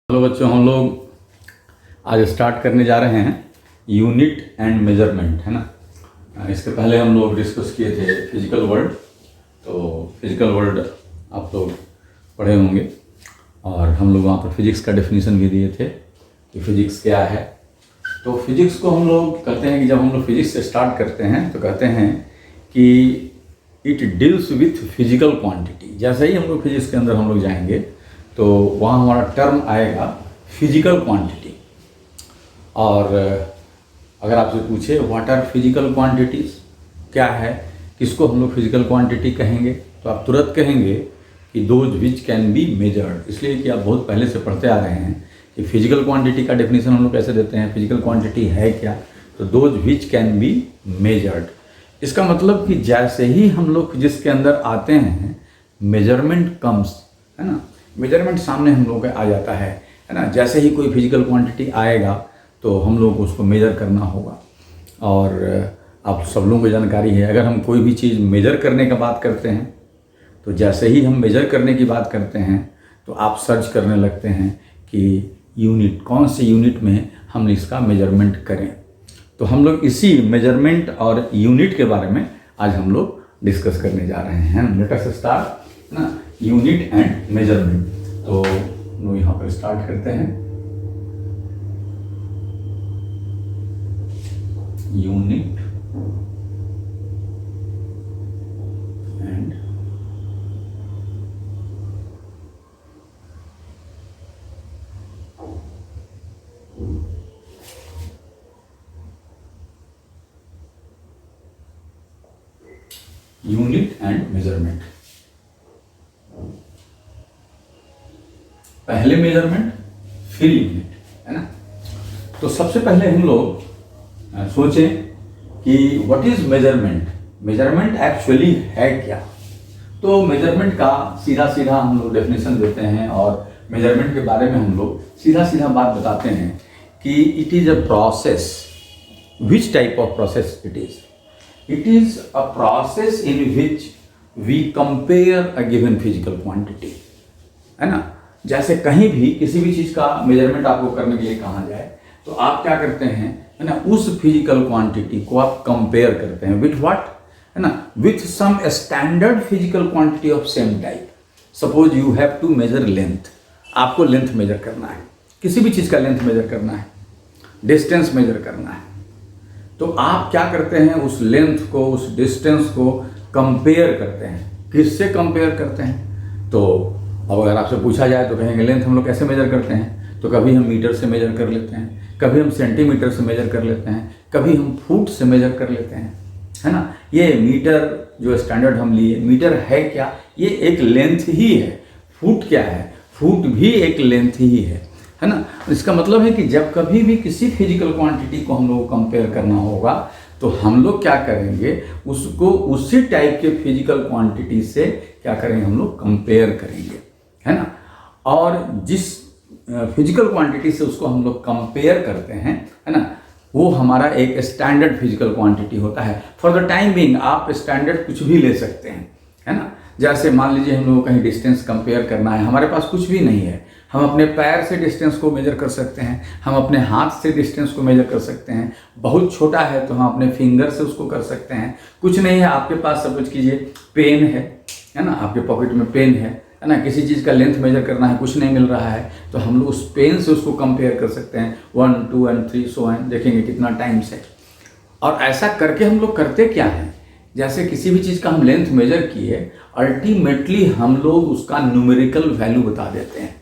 Hello बच्चों, हम लोग आज स्टार्ट करने जा रहे हैं यूनिट एंड मेजरमेंट, है ना। इसके पहले हम लोग डिस्कस किए थे फिजिकल वर्ल्ड। तो फिजिकल वर्ल्ड आप लोग पढ़े होंगे और हम लोग वहाँ पर फिजिक्स का डेफिनेशन भी दिए थे कि फिजिक्स क्या है। तो फिजिक्स को हम लोग कहते हैं कि जब हम लोग फिजिक्स से स्टार्ट करते हैं तो कहते हैं कि it deals with physical quantity. जैसे ही हम लोग फिजिक्स के अंदर हम लोग जाएंगे तो वहाँ हमारा टर्म आएगा फिजिकल क्वांटिटी। और अगर आपसे पूछे व्हाट आर फिजिकल क्वांटिटीज़, क्या है, किसको हम लोग फिजिकल क्वांटिटी कहेंगे, तो आप तुरंत कहेंगे कि those which can be measured. इसलिए कि आप बहुत पहले से पढ़ते आ रहे हैं कि फिजिकल क्वांटिटी का डेफिनेशन हम लोग कैसे देते हैं, फिजिकल क्वांटिटी है क्या, तो those which can be measured. इसका मतलब कि जैसे ही हम लोग फिजिक्स के अंदर आते हैं मेजरमेंट कम्स, है ना, मेजरमेंट सामने हम लोग आ जाता है ना। जैसे ही कोई फिजिकल क्वांटिटी आएगा तो हम लोग को उसको मेजर करना होगा। और आप सब लोगों को जानकारी है, अगर हम कोई भी चीज़ मेजर करने का बात करते हैं तो जैसे ही हम मेजर करने की बात करते हैं तो आप सर्च करने लगते हैं कि यूनिट, कौन से यूनिट में हम इसका मेजरमेंट करें। तो हम लोग इसी मेजरमेंट और यूनिट के बारे में आज हम लोग डिस्कस करने जा रहे हैं। लेट अस स्टार्ट ना, यूनिट एंड मेजरमेंट। तो हम लोग यहाँ पर स्टार्ट करते हैं। Unit and unit and measurement. पहले मेजरमेंट फिर यूनिट, है ना। तो सबसे पहले हम लोग सोचें कि what is measurement. Measurement actually है क्या। तो मेजरमेंट का सीधा सीधा हम लोग डेफिनेशन देते हैं और मेजरमेंट के बारे में हम लोग सीधा सीधा बात बताते हैं कि it is a process. Which type of process it is? It is a process in which we compare a given physical quantity, है ना। जैसे कहीं भी किसी भी चीज़ का मेजरमेंट आपको करने के लिए कहा जाए तो आप क्या करते हैं, है ना, उस फिजिकल क्वांटिटी को आप कंपेयर करते हैं विथ व्हाट, है ना, with some standard physical quantity of same type. Suppose you have to measure length, आपको लेंथ मेजर करना है, किसी भी चीज़ का लेंथ मेजर करना है, डिस्टेंस मेजर करना है। तो आप क्या करते हैं, उस लेंथ को, उस डिस्टेंस को कंपेयर करते हैं। किससे कंपेयर करते हैं? तो अब अगर आपसे पूछा जाए तो कहेंगे लेंथ हम लोग कैसे मेजर करते हैं, तो कभी हम मीटर से मेजर कर लेते हैं, कभी हम सेंटीमीटर से मेजर कर लेते हैं, कभी हम फुट से मेजर कर लेते हैं, है ना। ये मीटर जो स्टैंडर्ड हम लिए, मीटर है क्या, ये एक लेंथ ही है। फुट क्या है, फुट भी एक लेंथ ही है ना। इसका मतलब है कि जब कभी भी किसी फिजिकल क्वांटिटी को हम लोग कंपेयर करना होगा तो हम लोग क्या करेंगे, उसको उसी टाइप के फिजिकल क्वांटिटी से क्या करेंगे, हम लोग कंपेयर करेंगे, है ना। और जिस फिजिकल क्वांटिटी से उसको हम लोग कंपेयर करते हैं, है ना, वो हमारा एक स्टैंडर्ड फिजिकल क्वांटिटी होता है। फॉर द टाइम बीइंग आप स्टैंडर्ड कुछ भी ले सकते हैं, है ना। जैसे मान लीजिए हम लोग कहीं डिस्टेंस कंपेयर करना है, हमारे पास कुछ भी नहीं है, हम अपने पैर से डिस्टेंस को मेजर कर सकते हैं, हम अपने हाथ से डिस्टेंस को मेजर कर सकते हैं। बहुत छोटा है तो हम अपने फिंगर से उसको कर सकते हैं। कुछ नहीं है आपके पास, सपोज कीजिए पेन है ना, आपके पॉकेट में पेन है ना, किसी चीज़ का लेंथ मेजर करना है, कुछ नहीं मिल रहा है, तो हम लोग उस पेन से उसको कंपेयर कर सकते हैं। 1 2 and 3 सो है, देखेंगे कितना टाइम्स है। और ऐसा करके हम लोग करते क्या हैं, जैसे किसी भी चीज़ का हम लेंथ मेजर किए, अल्टीमेटली हम लोग उसका न्यूमेरिकल वैल्यू बता देते हैं,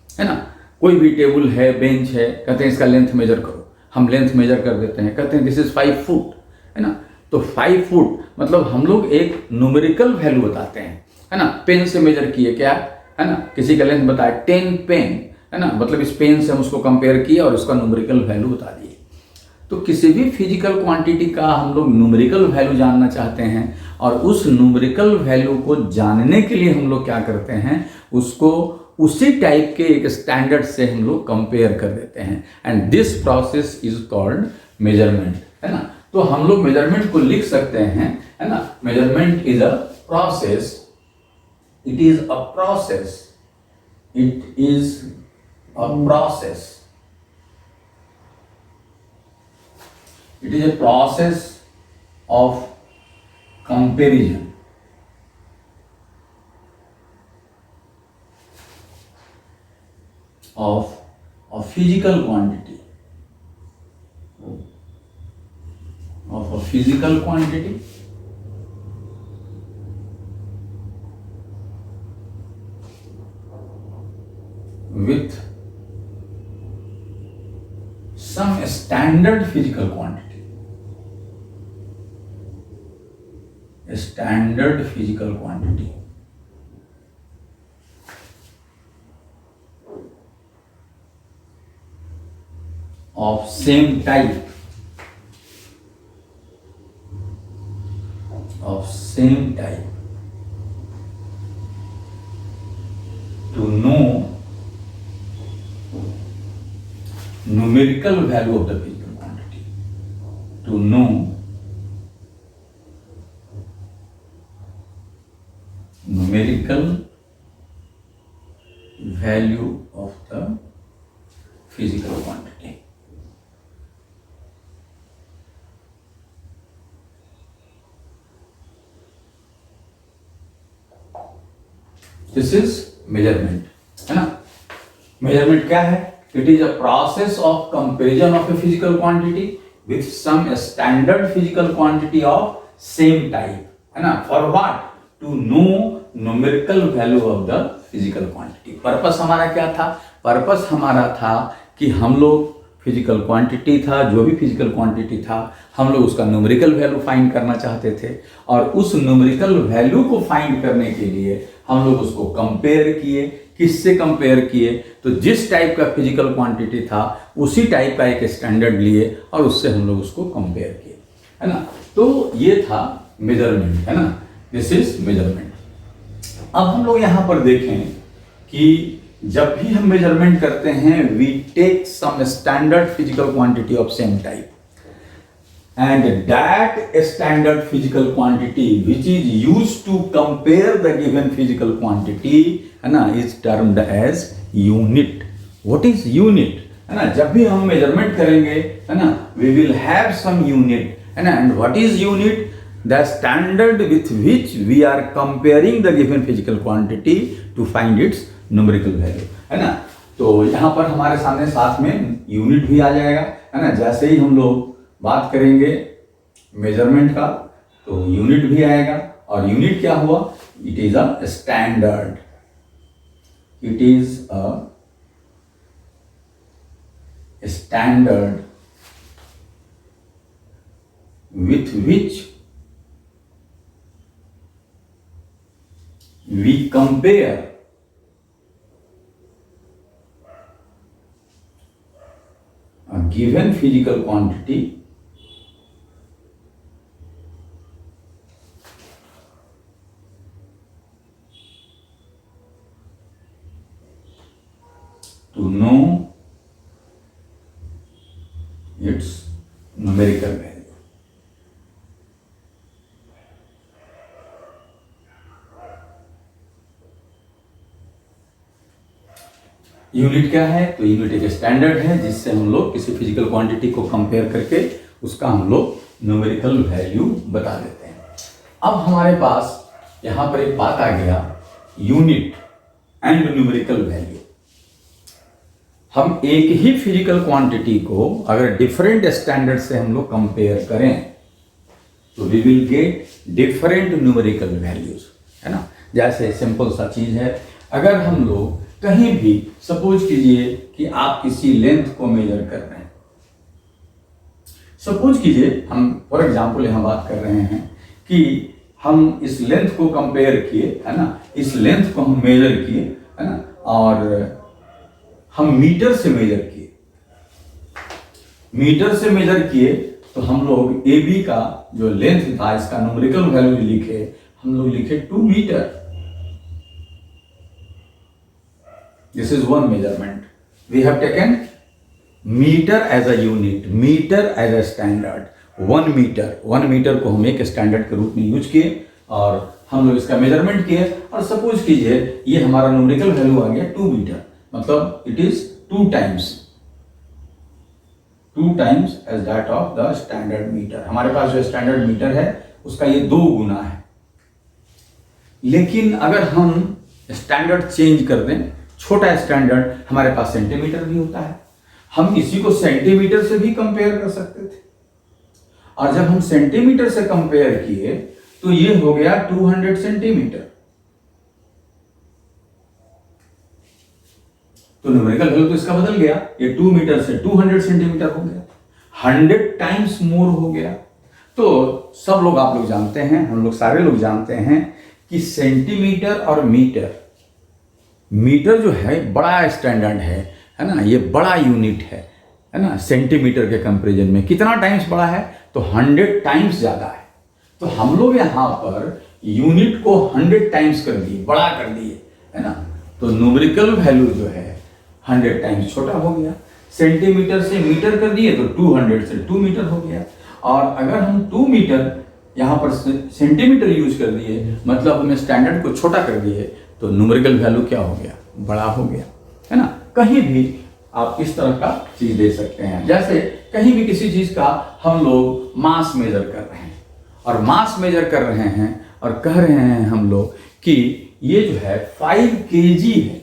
है ना। कोई भी टेबल है, बेंच है, कहते हैं इसका लेंथ मेजर करो, हम लेंथ मेजर कर देते हैं, कहते हैं दिस इज 5 फुट, है ना। तो 5 फुट मतलब हम लोग एक न्यूमेरिकल वैल्यू बताते हैं, है ना। पेन से मेजर किए क्या, है ना, किसी का लेंथ बताया 10 पेन, है ना, मतलब इस पेन से हम उसको कंपेयर किए और उसका न्यूमेरिकल वैल्यू बता दिए। तो किसी भी फिजिकल क्वांटिटी का हम लोग न्यूमेरिकल वैल्यू जानना चाहते हैं और उस न्यूमेरिकल वैल्यू को जानने के लिए हम लोग क्या करते हैं, उसको उसी टाइप के एक स्टैंडर्ड से हम लोग कंपेयर कर देते हैं। And this process is called measurement, है ना। तो हम लोग मेजरमेंट को लिख सकते हैं, है ना। Measurement is a process, it is a process, it is a process. It is a process of comparison of a physical quantity, of a physical quantity with some standard physical quantity. A standard physical quantity of same type, to know numerical value of the physical quantity, to know numerical value of the physical quantity. This is measurement, है ना? Measurement क्या है? It is a process of comparison of a physical quantity with some standard physical quantity of same type, है ना? For what? To know numerical value of the physical quantity. Purpose हमारा क्या था? Purpose हमारा था कि हम लोग फिजिकल क्वांटिटी था, जो भी फिजिकल क्वांटिटी था, हम लोग उसका न्यूमेरिकल वैल्यू फाइंड करना चाहते थे, और उस न्यूमेरिकल वैल्यू को फाइंड करने के लिए हम लोग उसको कंपेयर किए। किससे कंपेयर किए? तो जिस टाइप का फिजिकल क्वांटिटी था उसी टाइप का एक स्टैंडर्ड लिए और उससे हम लोग उसको कंपेयर किए, है ना? तो ये था मेजरमेंट, है ना? This is measurement. अब हम लोग यहाँ पर देखें कि जब भी हम मेजरमेंट करते हैं, we take some standard physical quantity of same type, and that standard physical quantity which is used to compare the given physical quantity, है ना, is termed as unit. What is unit? है ना, जब भी हम measurement करेंगे, है ना, we will have some unit, है ना, and what is unit? The standard with which we are comparing the given physical quantity to find its numerical value, है ना? तो यहाँ पर हमारे सामने साथ में यूनिट भी आ जाएगा, है ना? जैसे ही हम लोग बात करेंगे मेजरमेंट का तो यूनिट भी आएगा, और यूनिट क्या हुआ? It is a standard, it is a standard with which we compare a given physical quantity to know its numerical value. Unit क्या है? तो यूनिट एक स्टैंडर्ड है जिससे हम लोग किसी फिजिकल क्वांटिटी को कंपेयर करके उसका हम लोग न्यूमेरिकल वैल्यू बता देते हैं। अब हमारे पास यहाँ पर एक बात आ गया, यूनिट एंड न्यूमेरिकल वैल्यू। हम एक ही फिजिकल क्वांटिटी को अगर डिफरेंट स्टैंडर्ड से हम लोग कंपेयर करें तो we will get different numerical values, है ना? जैसे सिंपल सा चीज है, अगर हम लोग कहीं भी सपोज कीजिए कि आप किसी लेंथ को मेजर कर रहे हैं, सपोज कीजिए हम फॉर एग्जांपल यहाँ बात कर रहे हैं कि हम इस लेंथ को कंपेयर किए, है ना, इस लेंथ को हम मेजर किए, है ना, और हम मीटर से मेजर किए, मीटर से मेजर किए तो हम लोग ए बी का जो लेंथ था इसका न्यूमेरिकल वैल्यू लिखे, हम लोग लिखे 2 metre. This is one measurement. We have taken meter as a unit, meter as a standard. 1 metre को हम एक स्टैंडर्ड के रूप में यूज किए और हम लोग इसका मेजरमेंट किए, और सपोज कीजिए ये हमारा न्यूमेरिकल वैल्यू आ गया 2 मीटर, मतलब it is two times as that of the standard metre. हमारे पास जो स्टैंडर्ड मीटर है उसका ये 2 गुना है। लेकिन अगर हम स्टैंडर्ड चेंज कर दें, छोटा स्टैंडर्ड, हमारे पास सेंटीमीटर भी होता है, हम इसी को सेंटीमीटर से भी कंपेयर कर सकते थे। और जब हम सेंटीमीटर से कंपेयर किए तो ये हो गया 200 सेंटीमीटर। तो न्यूमेरिकल वैल्यू तो इसका बदल गया, ये 2 मीटर से 200 सेंटीमीटर हो गया, 100 टाइम्स मोर हो गया। तो सब लोग, आप लोग जानते हैं, हम लोग सारे लोग जानते हैं कि सेंटीमीटर और मीटर जो है बड़ा स्टैंडर्ड है ना, ये बड़ा यूनिट है ना। सेंटीमीटर के कंपैरिजन में कितना टाइम्स बड़ा है, तो 100 टाइम्स ज्यादा है। तो हम लोग यहां पर यूनिट को 100 टाइम्स कर दिए, बड़ा कर दिए, है ना। तो न्यूमेरिकल वैल्यू जो है 100 टाइम्स छोटा हो गया। सेंटीमीटर से मीटर कर दिए तो 200 से 2 मीटर हो गया। और अगर हम 2 मीटर यहाँ पर सेंटीमीटर यूज कर दिए, मतलब हमें स्टैंडर्ड को छोटा कर दिए, तो न्यूमेरिकल वैल्यू क्या हो गया, बड़ा हो गया, है ना। कहीं भी आप इस तरह का चीज दे सकते हैं। जैसे कहीं भी किसी चीज का हम लोग मास मेजर कर रहे हैं, और मास मेजर कर रहे हैं और कह रहे हैं हम लोग कि ये जो है 5 kg है,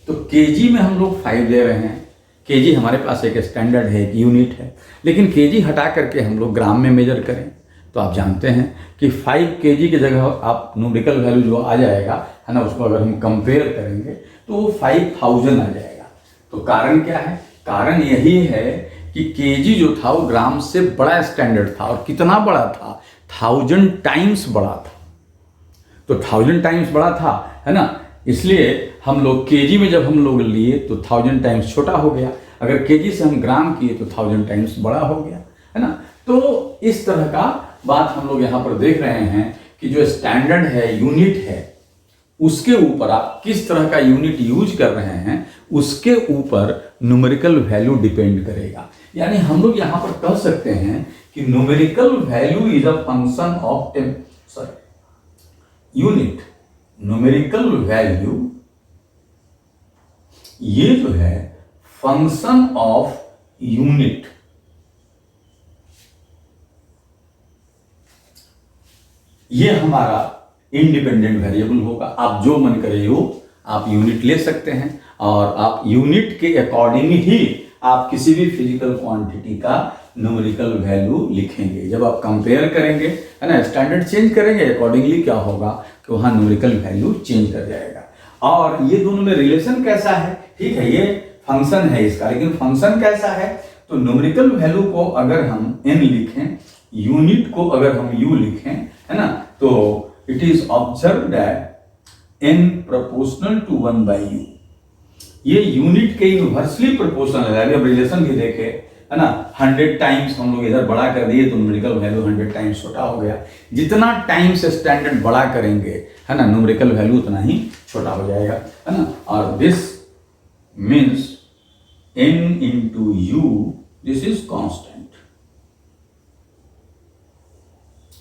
तो केजी में हम लोग 5 ले रहे हैं। केजी हमारे पास एक स्टैंडर्ड है, एक यूनिट है, लेकिन केजी हटा करके हम लोग ग्राम में मेजर करें तो आप जानते हैं कि 5 kg की जगह आप न्यूमेरिकल वैल्यू जो आ जाएगा, है ना, उसको अगर हम कंपेयर करेंगे तो वो 5000 आ जाएगा। तो कारण क्या है, कारण यही है कि केजी जो था वो ग्राम से बड़ा स्टैंडर्ड था, और कितना बड़ा था, 1000 टाइम्स बड़ा था। तो 1000 टाइम्स बड़ा था, है ना, इसलिए हम लोग केजी में जब हम लोग लिए तो 1000 टाइम्स छोटा हो गया। अगर केजी से हम ग्राम किए तो 1000 टाइम्स बड़ा हो गया, है ना। तो इस तरह का बात हम लोग यहाँ पर देख रहे हैं कि जो स्टैंडर्ड है, यूनिट है, उसके ऊपर आप किस तरह का यूनिट यूज कर रहे हैं, उसके यूपर न्यूमेरिकल वैल्यू डिपेंड करेगा। यानी हम लोग यहाँ पर कह सकते हैं कि numerical value is a function of unit. Numerical value ये जो है फंक्शन ऑफ यूनिट। ये हमारा इंडिपेंडेंट वेरिएबल होगा। आप जो मन करे हो आप यूनिट ले सकते हैं, और आप यूनिट के अकॉर्डिंग ही आप किसी भी फिजिकल क्वांटिटी का न्यूमेरिकल वैल्यू लिखेंगे। जब आप कंपेयर करेंगे, है ना, स्टैंडर्ड चेंज करेंगे, अकॉर्डिंगली क्या होगा कि वहां न्यूमेरिकल वैल्यू चेंज कर जाएगा। और ये दोनों में रिलेशन कैसा है, ठीक है, ये फंक्शन है इसका, लेकिन फंक्शन कैसा है, तो न्यूमेरिकल वैल्यू को अगर हम n लिखें, यूनिट को अगर हम u लिखें, है ना, तो it is observe that n proportional to 1/u। ये यूनिट के इनवर्सली प्रोपोर्शनल है। अब रिलेशन भी देखे, है ना, 100 टाइम्स हम लोग इधर बड़ा कर दिए तो न्यूमेरिकल वैल्यू 100 टाइम्स छोटा हो गया। जितना टाइम्स स्टैंडर्ड बड़ा करेंगे, है ना, न्यूमेरिकल वैल्यू उतना ही छोटा हो जाएगा, है ना। और this means n into u, this is constant.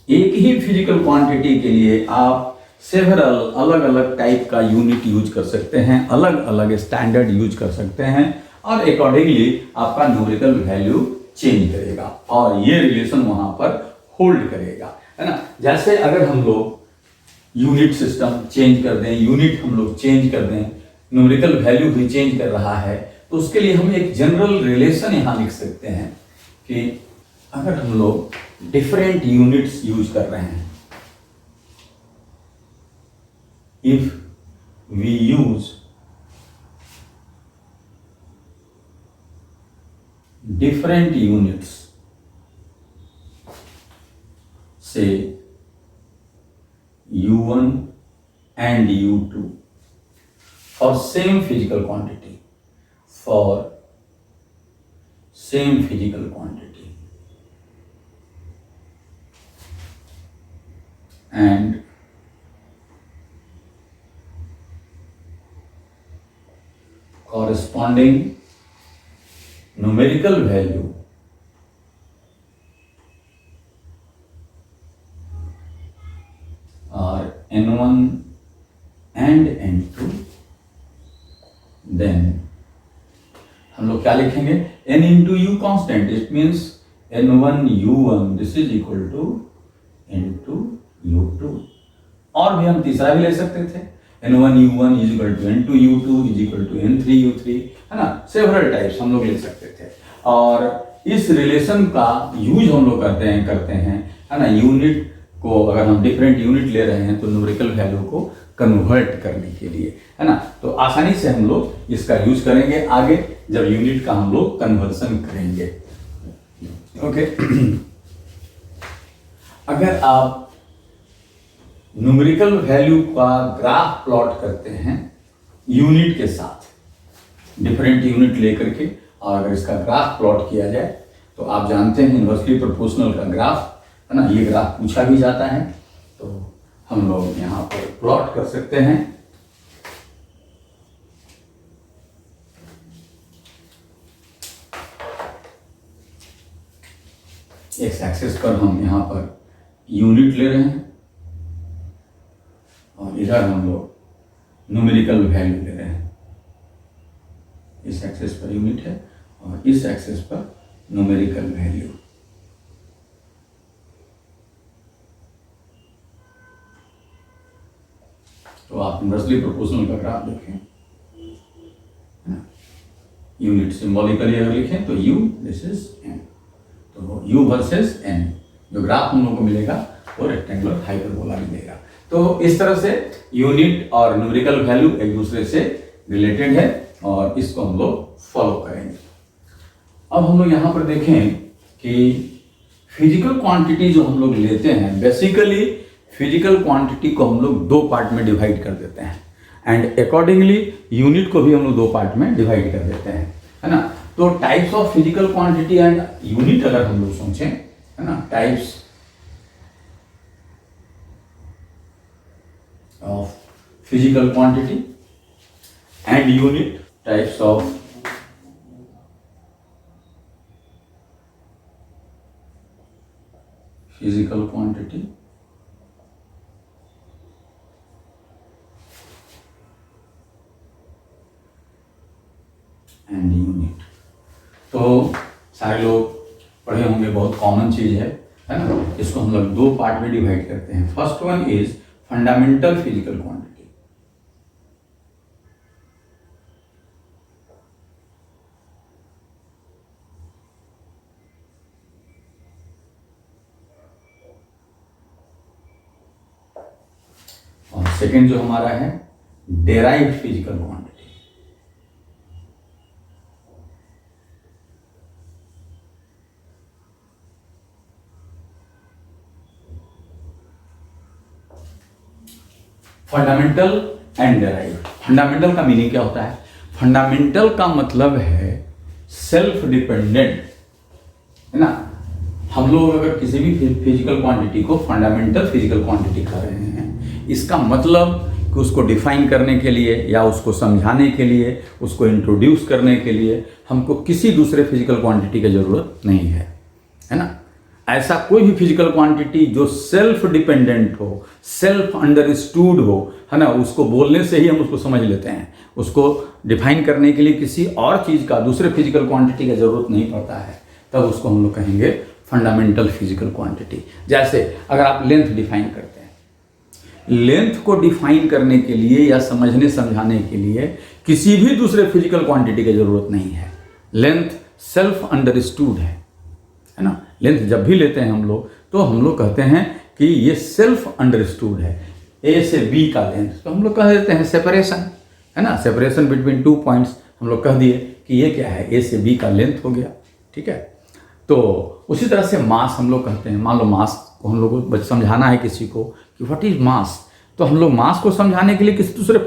एक ही फिजिकल क्वांटिटी के लिए आप सेवरल अलग अलग टाइप का यूनिट यूज कर सकते हैं, अलग अलग स्टैंडर्ड यूज कर सकते हैं, और अकॉर्डिंगली आपका न्यूमेरिकल वैल्यू चेंज करेगा, और ये रिलेशन वहां पर होल्ड करेगा, है ना। जैसे अगर हम लोग यूनिट सिस्टम चेंज कर दें, यूनिट हम लोग चेंज कर दें, न्यूमेरिकल वैल्यू भी चेंज कर रहा है, तो उसके लिए हम एक जनरल रिलेशन यहां लिख सकते हैं कि अगर हम लोग डिफरेंट यूनिट्स यूज कर रहे हैं, if we use different units, say u1 and u2 for same physical quantity, for same physical quantity, and corresponding numerical value are n1 and n2, then हम लोग क्या लिखेंगे, n into u constant, it means n1u1 this is equal to n2u2। और भी हम तीसरा भी ले सकते थे, n1u1 is equal to n2u2 is equal to n3u3, है ना, सेवरल टाइप्स हम लोग ले सकते थे। और इस रिलेशन का यूज हम लोग करते हैं, है ना, यूनिट को अगर हम डिफरेंट यूनिट ले रहे हैं तो न्यूमेरिकल वैल्यू को कन्वर्ट करने के लिए, है ना, तो आसानी से हम लोग इसका यूज करेंगे आगे जब यूनिट का हम लोग कन्वर्सन करेंगे। ओके अगर आप न्यूमेरिकल वैल्यू का ग्राफ प्लॉट करते हैं यूनिट के साथ, डिफरेंट यूनिट लेकर के, और अगर इसका ग्राफ प्लॉट किया जाए तो आप जानते हैं इन्वर्सली प्रोपोर्शनल का ग्राफ, है ना, ये ग्राफ पूछा भी जाता है, तो हम लोग यहाँ पर प्लॉट कर सकते हैं। एक्स एक्सिस पर हम यहाँ पर यूनिट ले रहे हैं और इधर हम लोग न्यूमेरिकल वैल्यू ले रहे हैं। इस एक्सिस पर यूनिट है और इस एक्सिस पर न्यूमेरिकल वैल्यू। तो आप इन्वर्सली प्रोपोर्शनल का ग्राफ देखें, यूनिट सिंबॉलिकली अगर लिखें तो u दिस इज n, तो u वर्सेस n जो ग्राफ हम लोग को मिलेगा वो रेक्टेंगुलर हाइपरबोला मिलेगा। तो इस तरह से यूनिट और न्यूमेरिकल वैल्यू एक दूसरे से रिलेटेड है और इसको हम लोग फॉलो करेंगे। अब हम लोग यहाँ पर देखें कि फिजिकल क्वांटिटी जो हम लोग लेते हैं, बेसिकली फिजिकल क्वांटिटी को हम लोग दो पार्ट में डिवाइड कर देते हैं एंड अकॉर्डिंगली यूनिट को भी हम लोग दो पार्ट में डिवाइड कर देते हैं, है ना। तो types of physical quantity and unit अगर हम लोग सोचें, है ना, types of physical quantity and unit, types of physical quantity and unit. तो सारे लोग पढ़े होंगे, बहुत कॉमन चीज है ना। इसको हम लोग दो पार्ट में डिवाइड करते हैं। First one is fundamental physical quantity, और सेकेंड जो हमारा है derived physical quantity. Fundamental and derived. Fundamental का मीनिंग क्या होता है? फंडामेंटल का मतलब है सेल्फ डिपेंडेंट, है ना। हम लोग अगर किसी भी फिजिकल क्वांटिटी को फंडामेंटल फिजिकल क्वांटिटी कह रहे हैं, इसका मतलब कि उसको डिफाइन करने के लिए या उसको समझाने के लिए, उसको इंट्रोड्यूस करने के लिए हमको किसी दूसरे फिजिकल क्वांटिटी की जरूरत नहीं है ना। ऐसा कोई भी फिजिकल क्वांटिटी जो सेल्फ डिपेंडेंट हो, सेल्फ अंडरस्टूड हो, है ना, उसको बोलने से ही हम उसको समझ लेते हैं। उसको डिफाइन करने के लिए किसी और चीज़ का, दूसरे फिजिकल क्वांटिटी की जरूरत नहीं पड़ता है, तब उसको हम लोग कहेंगे फंडामेंटल फिजिकल क्वांटिटी। जैसे अगर आप लेंथ डिफाइन करते हैं, लेंथ को डिफाइन करने के लिए या समझने समझाने के लिए किसी भी दूसरे फिजिकल क्वांटिटी की जरूरत नहीं है। लेंथ सेल्फ अंडरस्टूड है ना। लेंथ जब भी लेते हैं हम लोग, तो हम लोग कहते हैं कि ये सेल्फ अंडरस्टूड है। ए से बी का लेंथ, तो हम लोग कह देते हैं सेपरेशन, है ना, सेपरेशन बिटवीन टू पॉइंट्स। हम लोग कह दिए कि ये क्या है, ए से बी का लेंथ हो गया, ठीक है। तो उसी तरह से मास हम लोग कहते हैं। मान लो मास को हम लोग को समझाना है किसी को कि व्हाट इज मास, तो हम लोग मास को समझाने के लिए किसी दूसरे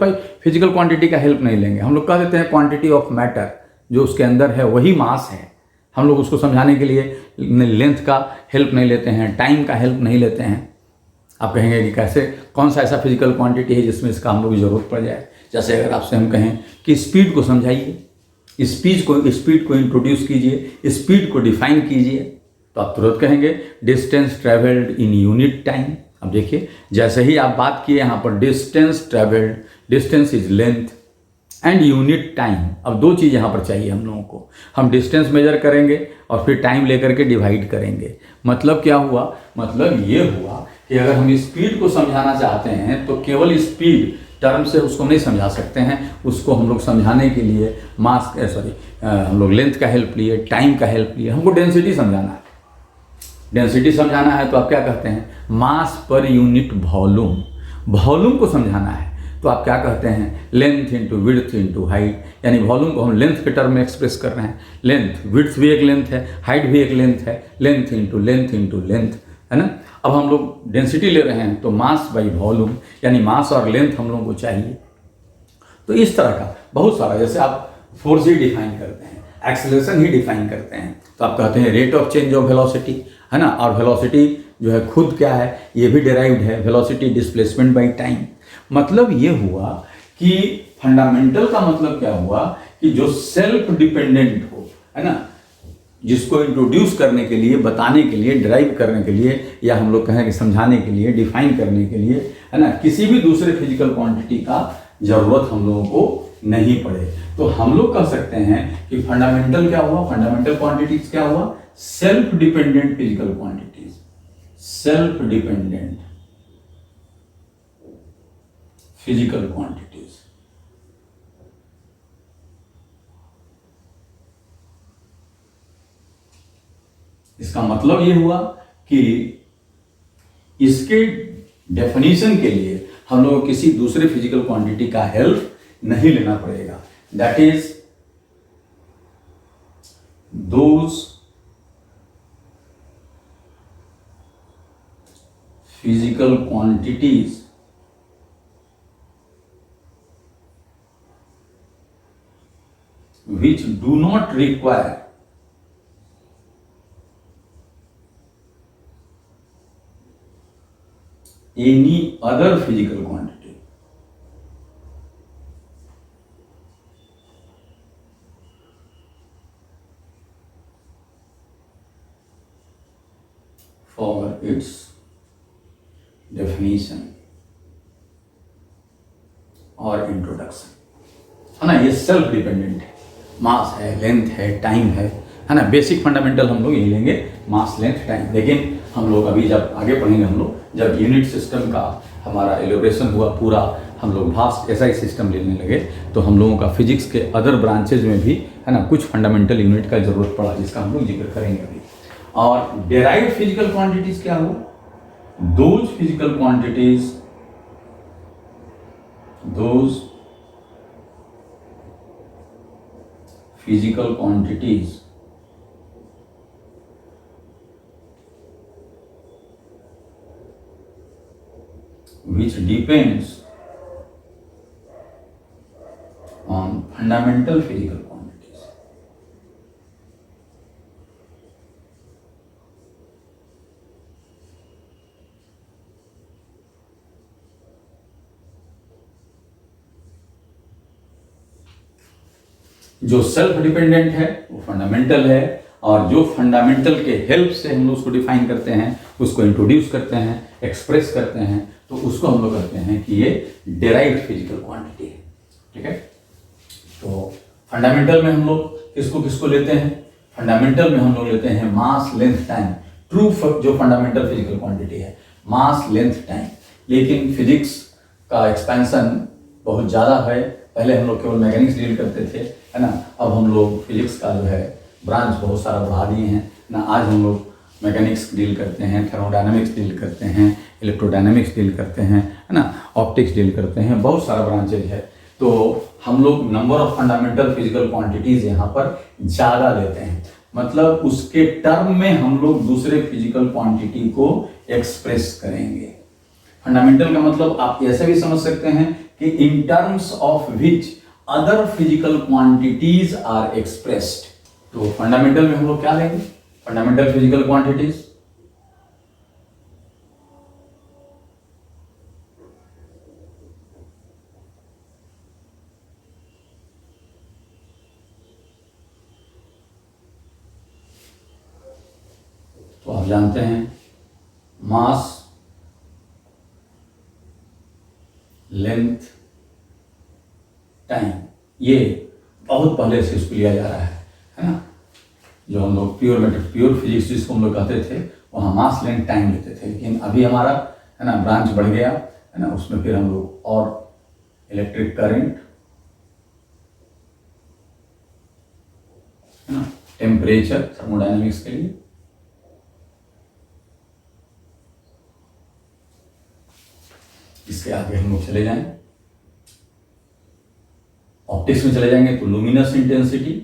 फिजिकल क्वांटिटी का हेल्प नहीं लेंगे। हम लोग कह देते हैं क्वांटिटी ऑफ मैटर, जो उसके अंदर है वही मास है। हम लोग उसको समझाने के लिए लेंथ का हेल्प नहीं लेते हैं, टाइम का हेल्प नहीं लेते हैं। आप कहेंगे कि कैसे, कौन सा ऐसा फिजिकल क्वांटिटी है जिसमें इसका हम लोग की जरूरत पड़ जाए। जैसे अगर आपसे हम कहें कि स्पीड को समझाइए, स्पीड को इंट्रोड्यूस कीजिए, स्पीड को डिफाइन कीजिए, तो आप तुरंत कहेंगे distance travelled in unit time. अब देखिए, जैसे ही आप बात किए यहाँ पर distance travelled, distance is length, and unit time. अब दो चीज़ यहाँ पर चाहिए हम लोगों को, हम डिस्टेंस मेजर करेंगे और फिर टाइम लेकर के डिवाइड करेंगे। मतलब क्या हुआ, मतलब ये हुआ कि अगर हम स्पीड को समझाना चाहते हैं तो केवल स्पीड टर्म से उसको नहीं समझा सकते हैं, उसको हम लोग समझाने के लिए हम लोग लेंथ का हेल्प लिए, टाइम का हेल्प लिए, हमको डेंसिटी समझाना है। डेंसिटी समझाना है तो आप क्या कहते हैं, मास पर यूनिट वॉल्यूम, वॉल्यूम को समझाना है तो आप क्या कहते हैं, length into width into height. यानी वॉल्यूम को हम लेंथ के टर्म में एक्सप्रेस कर रहे हैं, लेंथ, विड्थ भी एक लेंथ है, हाइट भी एक लेंथ है, length into length into length, है ना। अब हम लोग डेंसिटी ले रहे हैं तो मास बाई वॉल्यूम, यानी मास और लेंथ हम लोगों को चाहिए। तो इस तरह का बहुत सारा, जैसे आप फोर्स ही डिफाइन करते हैं, एक्सेलरेशन ही डिफाइन करते हैं, तो आप कहते हैं rate of change of velocity, है ना। और वेलोसिटी जो है खुद क्या है, ये भी डेराइव्ड है, वेलोसिटी डिस्प्लेसमेंट बाई टाइम। मतलब ये हुआ कि फंडामेंटल का मतलब क्या हुआ कि जो सेल्फ डिपेंडेंट हो, है ना, जिसको इंट्रोड्यूस करने के लिए, बताने के लिए, ड्राइव करने के लिए, या हम लोग कहें कि समझाने के लिए, डिफाइन करने के लिए, है ना, किसी भी दूसरे फिजिकल क्वांटिटी का जरूरत हम लोगों को नहीं पड़े। तो हम लोग कह सकते हैं कि फंडामेंटल क्या हुआ, फंडामेंटल क्वांटिटीज क्या हुआ, self dependent physical quantities, self dependent physical quantities. इसका मतलब ये हुआ कि इसके डेफिनेशन के लिए हम लोग को किसी दूसरे फिजिकल क्वांटिटी का हेल्प नहीं लेना पड़ेगा। That is those physical quantities which do not require any other physical quantity for its definition और इंट्रोडक्शन, है ना। ये सेल्फ डिपेंडेंट है, मास है, लेंथ है, टाइम है ना। बेसिक फंडामेंटल हम लोग यही लेंगे, मास, लेंथ, टाइम। लेकिन हम लोग अभी जब आगे पढ़ेंगे, हम लोग जब यूनिट सिस्टम का हमारा एलोब्रेशन हुआ पूरा, हम लोग वास्ट ऐसा ही सिस्टम लेने लगे, तो हम लोगों का फिजिक्स के अदर ब्रांचेज में भी, है ना, कुछ फंडामेंटल यूनिट का जरूरत पड़ा, जिसका हम लोग जिक्र करेंगे अभी। और डेराइव्ड फिजिकल क्वांटिटीज क्या हुआ, those physical quantities, those physical quantities which depends on fundamental physical quantities। जो सेल्फ डिपेंडेंट है वो फंडामेंटल है, और जो फंडामेंटल के हेल्प से हम लोग उसको डिफाइन करते हैं, उसको इंट्रोड्यूस करते हैं, एक्सप्रेस करते हैं, तो उसको हम लोग कहते हैं कि ये डेराइव्ड फिजिकल क्वांटिटी है। ठीक है, तो फंडामेंटल में हम लोग किसको किसको लेते हैं, फंडामेंटल में हम लोग लेते हैं मास, लेंथ, टाइम। ट्रू जो फंडामेंटल फिजिकल क्वांटिटी है, मास, लेंथ, टाइम। लेकिन फिजिक्स का एक्सपेंशन बहुत ज़्यादा है, पहले हम लोग केवल मैकेनिक्स डील करते थे, है ना। अब हम लोग फिजिक्स का जो है ब्रांच बहुत सारा बढ़ा दिए हैं ना। आज हम लोग मैकेनिक्स डील करते हैं, थर्मोडायनामिक्स डील करते हैं, इलेक्ट्रोडायनामिक्स डील करते हैं, है ना, ऑप्टिक्स डील करते हैं, बहुत सारा ब्रांचेज है। तो हम लोग number of fundamental physical quantities यहाँ पर ज़्यादा लेते हैं, मतलब उसके टर्म में हम लोग दूसरे फिजिकल क्वांटिटी को एक्सप्रेस करेंगे। फंडामेंटल का मतलब आप ऐसे भी समझ सकते हैं कि in terms of which other physical quantities are expressed. तो फंडामेंटल में हम लोग क्या लेंगे, फंडामेंटल फिजिकल क्वांटिटीज, तो आप जानते हैं मास, लेंथ, टाइम, ये बहुत पहले से इसको लिया जा रहा है ना। जो हम लोग प्योर फिजिक्स जिसको हम लोग कहते थे, वहाँ मास लेंथ टाइम लेते थे, लेकिन अभी हमारा है ना ब्रांच बढ़ गया है ना, उसमें फिर हम लोग और इलेक्ट्रिक करंट है ना, टेम्परेचर, थर्मोडायनेमिक्स के लिए, इसके आगे हम लोग चले जाएं, ऑप्टिक्स में चले जाएंगे तो लुमिनस इंटेंसिटी,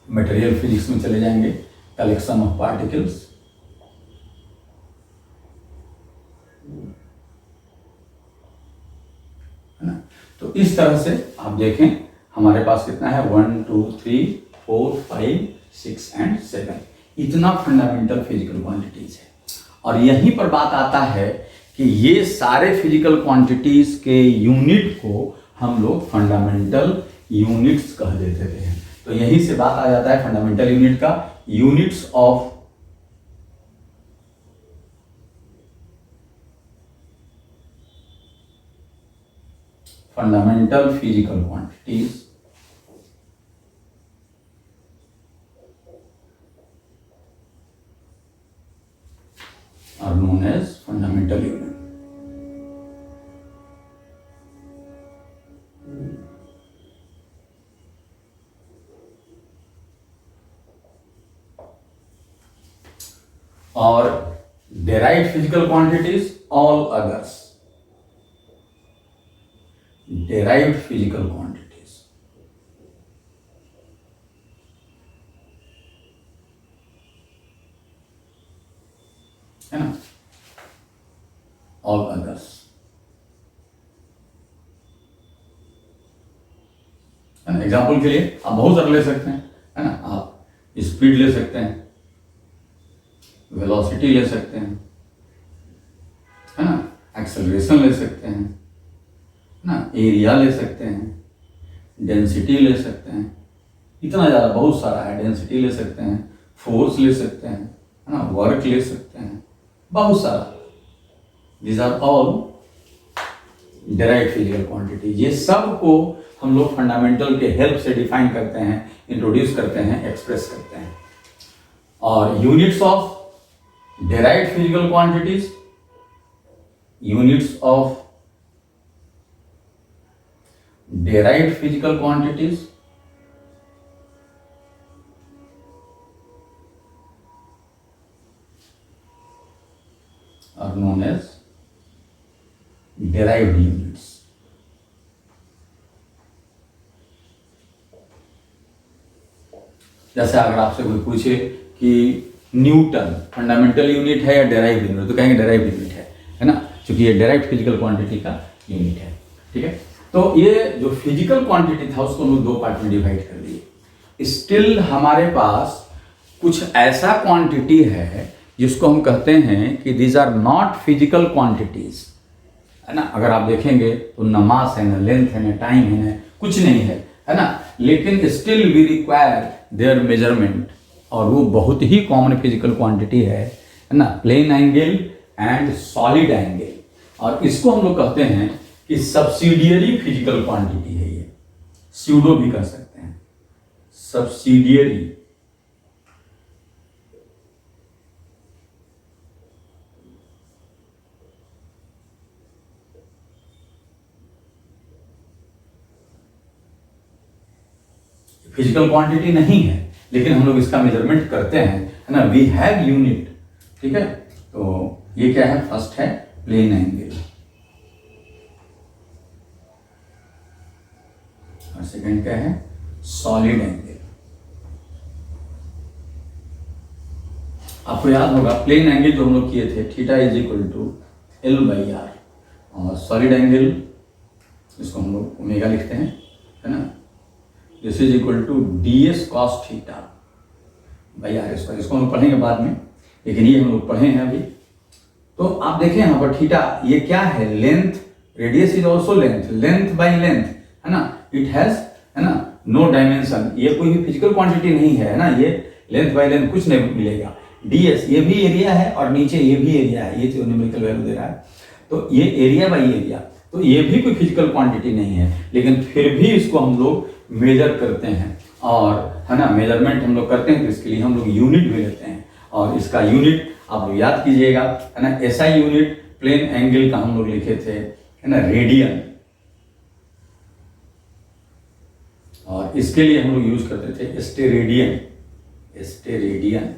मटेरियल फिजिक्स में चले जाएंगे, कलेक्शन ऑफ पार्टिकल्स, है ना। तो इस तरह से आप देखें हमारे पास कितना है, 1 2 3 4 5 6 एंड 7, इतना फंडामेंटल फिजिकल क्वांटिटीज है। और यहीं पर बात आता है कि ये सारे फिजिकल क्वांटिटीज के यूनिट को हम लोग फंडामेंटल यूनिट्स कह देते थे। तो यहीं से बात आ जाता है फंडामेंटल यूनिट का, units of fundamental physical quantities are known as fundamental unit. और derived physical quantities, all others. Derived physical quantities है ना, all others है ना। एग्जाम्पल के लिए आप बहुत सारे ले सकते हैं है ना, आप स्पीड ले सकते हैं, वेलोसिटी ले सकते हैं है ना, एक्सेलरेशन ले सकते हैं ना, एरिया ले सकते हैं, डेंसिटी ले सकते हैं, इतना ज़्यादा बहुत सारा है, डेंसिटी ले सकते हैं, फोर्स ले सकते हैं है ना, वर्क ले सकते हैं, बहुत सारा। These are all derived physical quantity. ये सब को हम लोग फंडामेंटल के हेल्प से डिफाइन करते हैं, इंट्रोड्यूस करते हैं, एक्सप्रेस करते हैं। और units of derived physical quantities, units of derived physical quantities are known as derived units. जैसे अगर आपसे कोई पूछे कि न्यूटन फंडामेंटल यूनिट है या डेराइव्ड यूनिट, तो कहेंगे डेराइव्ड यूनिट है ना, क्योंकि ये डेराइव्ड फिजिकल क्वांटिटी का यूनिट है। ठीक है, तो ये जो फिजिकल क्वांटिटी था उसको हम लोग दो पार्ट में डिवाइड कर दिए। स्टिल हमारे पास कुछ ऐसा क्वांटिटी है जिसको हम कहते हैं कि these are not physical quantities, है ना। अगर आप देखेंगे तो न मास है, न लेंथ है, न टाइम है, न कुछ नहीं है ना, लेकिन still we require their measurement, और वो बहुत ही कॉमन फिजिकल क्वांटिटी है ना, plane angle and solid angle. और इसको हम लोग कहते हैं कि सब्सिडियरी फिजिकल क्वांटिटी है, ये स्यूडो भी कर सकते हैं, सब्सिडियरी फिजिकल क्वांटिटी नहीं है, लेकिन हम लोग इसका मेजरमेंट करते हैं, है ना। वी हैव यूनिट, ठीक है। तो ये क्या है, फर्स्ट है प्लेन एंगल और सेकंड क्या है, सॉलिड एंगल। आपको याद होगा प्लेन एंगल जो हम लोग किए थे, theta is equal to L/R, और सॉलिड एंगल इसको हम लोग ओमेगा लिखते हैं, है ना। This is equal to DS cos θ/R²। इसको हम पढ़ेंगे बाद में, लेकिन ये हम लोग पढ़े हैं अभी। तो आप देखें यहाँ पर थीटा ये क्या है, length, radius is also length, length by length, है ना। इट हैज, है ना, नो डायमेंशन, ये कोई भी फिजिकल क्वांटिटी नहीं है ना, ये लेंथ बाई लेंथ कुछ नहीं मिलेगा। ds ये भी एरिया है और नीचे ये भी एरिया है, ये जो न्यूमेरिकल वैल्यू दे रहा है, तो ये एरिया बाई एरिया, तो ये भी कोई फिजिकल क्वांटिटी नहीं है, लेकिन फिर भी इसको हम लोग मेजर करते हैं, और है ना मेजरमेंट हम लोग करते हैं तो इसके लिए हम लोग यूनिट भी लेते हैं, और इसका यूनिट आप लोग याद कीजिएगा, है ना, ऐसा यूनिट प्लेन एंगल का हम लोग लिखे थे, है ना, रेडियन, और इसके लिए हम लोग यूज करते थे स्टेरेडियन, स्टेरेडियन,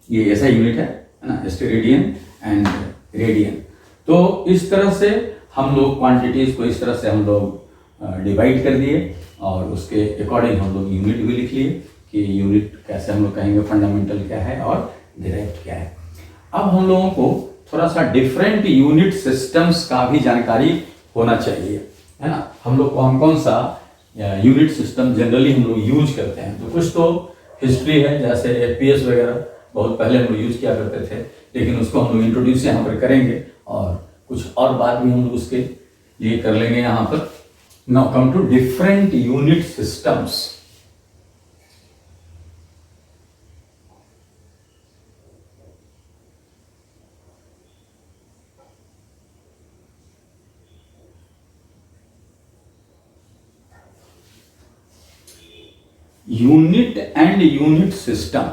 ये ऐसा यूनिट है ना, स्टेरेडियन एंड रेडियन। तो इस तरह से हम लोग क्वांटिटीज को इस तरह से हम लोग डिवाइड कर दिए, और उसके अकॉर्डिंग हम लोग यूनिट भी लिख लिए कि यूनिट कैसे हम लोग कहेंगे, फंडामेंटल क्या है और डिराइव्ड क्या है। अब हम लोगों को थोड़ा सा डिफरेंट यूनिट सिस्टम्स का भी जानकारी होना चाहिए, है ना। हम लोग कौन कौन सा यूनिट सिस्टम जनरली हम लोग यूज करते हैं, तो कुछ तो हिस्ट्री है, जैसे एफपीएस वगैरह बहुत पहले हम लोग यूज किया करते थे, लेकिन उसको हम लोग इंट्रोड्यूस यहाँ पर करेंगे, और कुछ और बात भी हम लोग उसके लिए कर लेंगे यहाँ पर। Now come to different unit systems. Unit and unit system.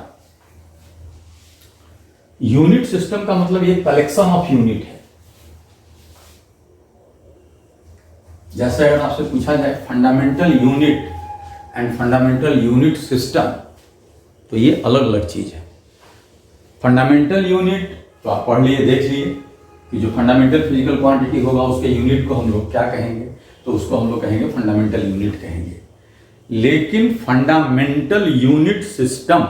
Unit system का मतलब ये कलेक्शन ऑफ यूनिट है। जैसे अगर आपसे पूछा जाए fundamental unit and fundamental unit system, तो ये अलग अलग चीज है। फंडामेंटल यूनिट तो आप पढ़ लिए, देख लिए कि जो फंडामेंटल फिजिकल क्वांटिटी होगा उसके यूनिट को हम लोग क्या कहेंगे, तो उसको हम लोग कहेंगे फंडामेंटल यूनिट कहेंगे। लेकिन फंडामेंटल यूनिट सिस्टम,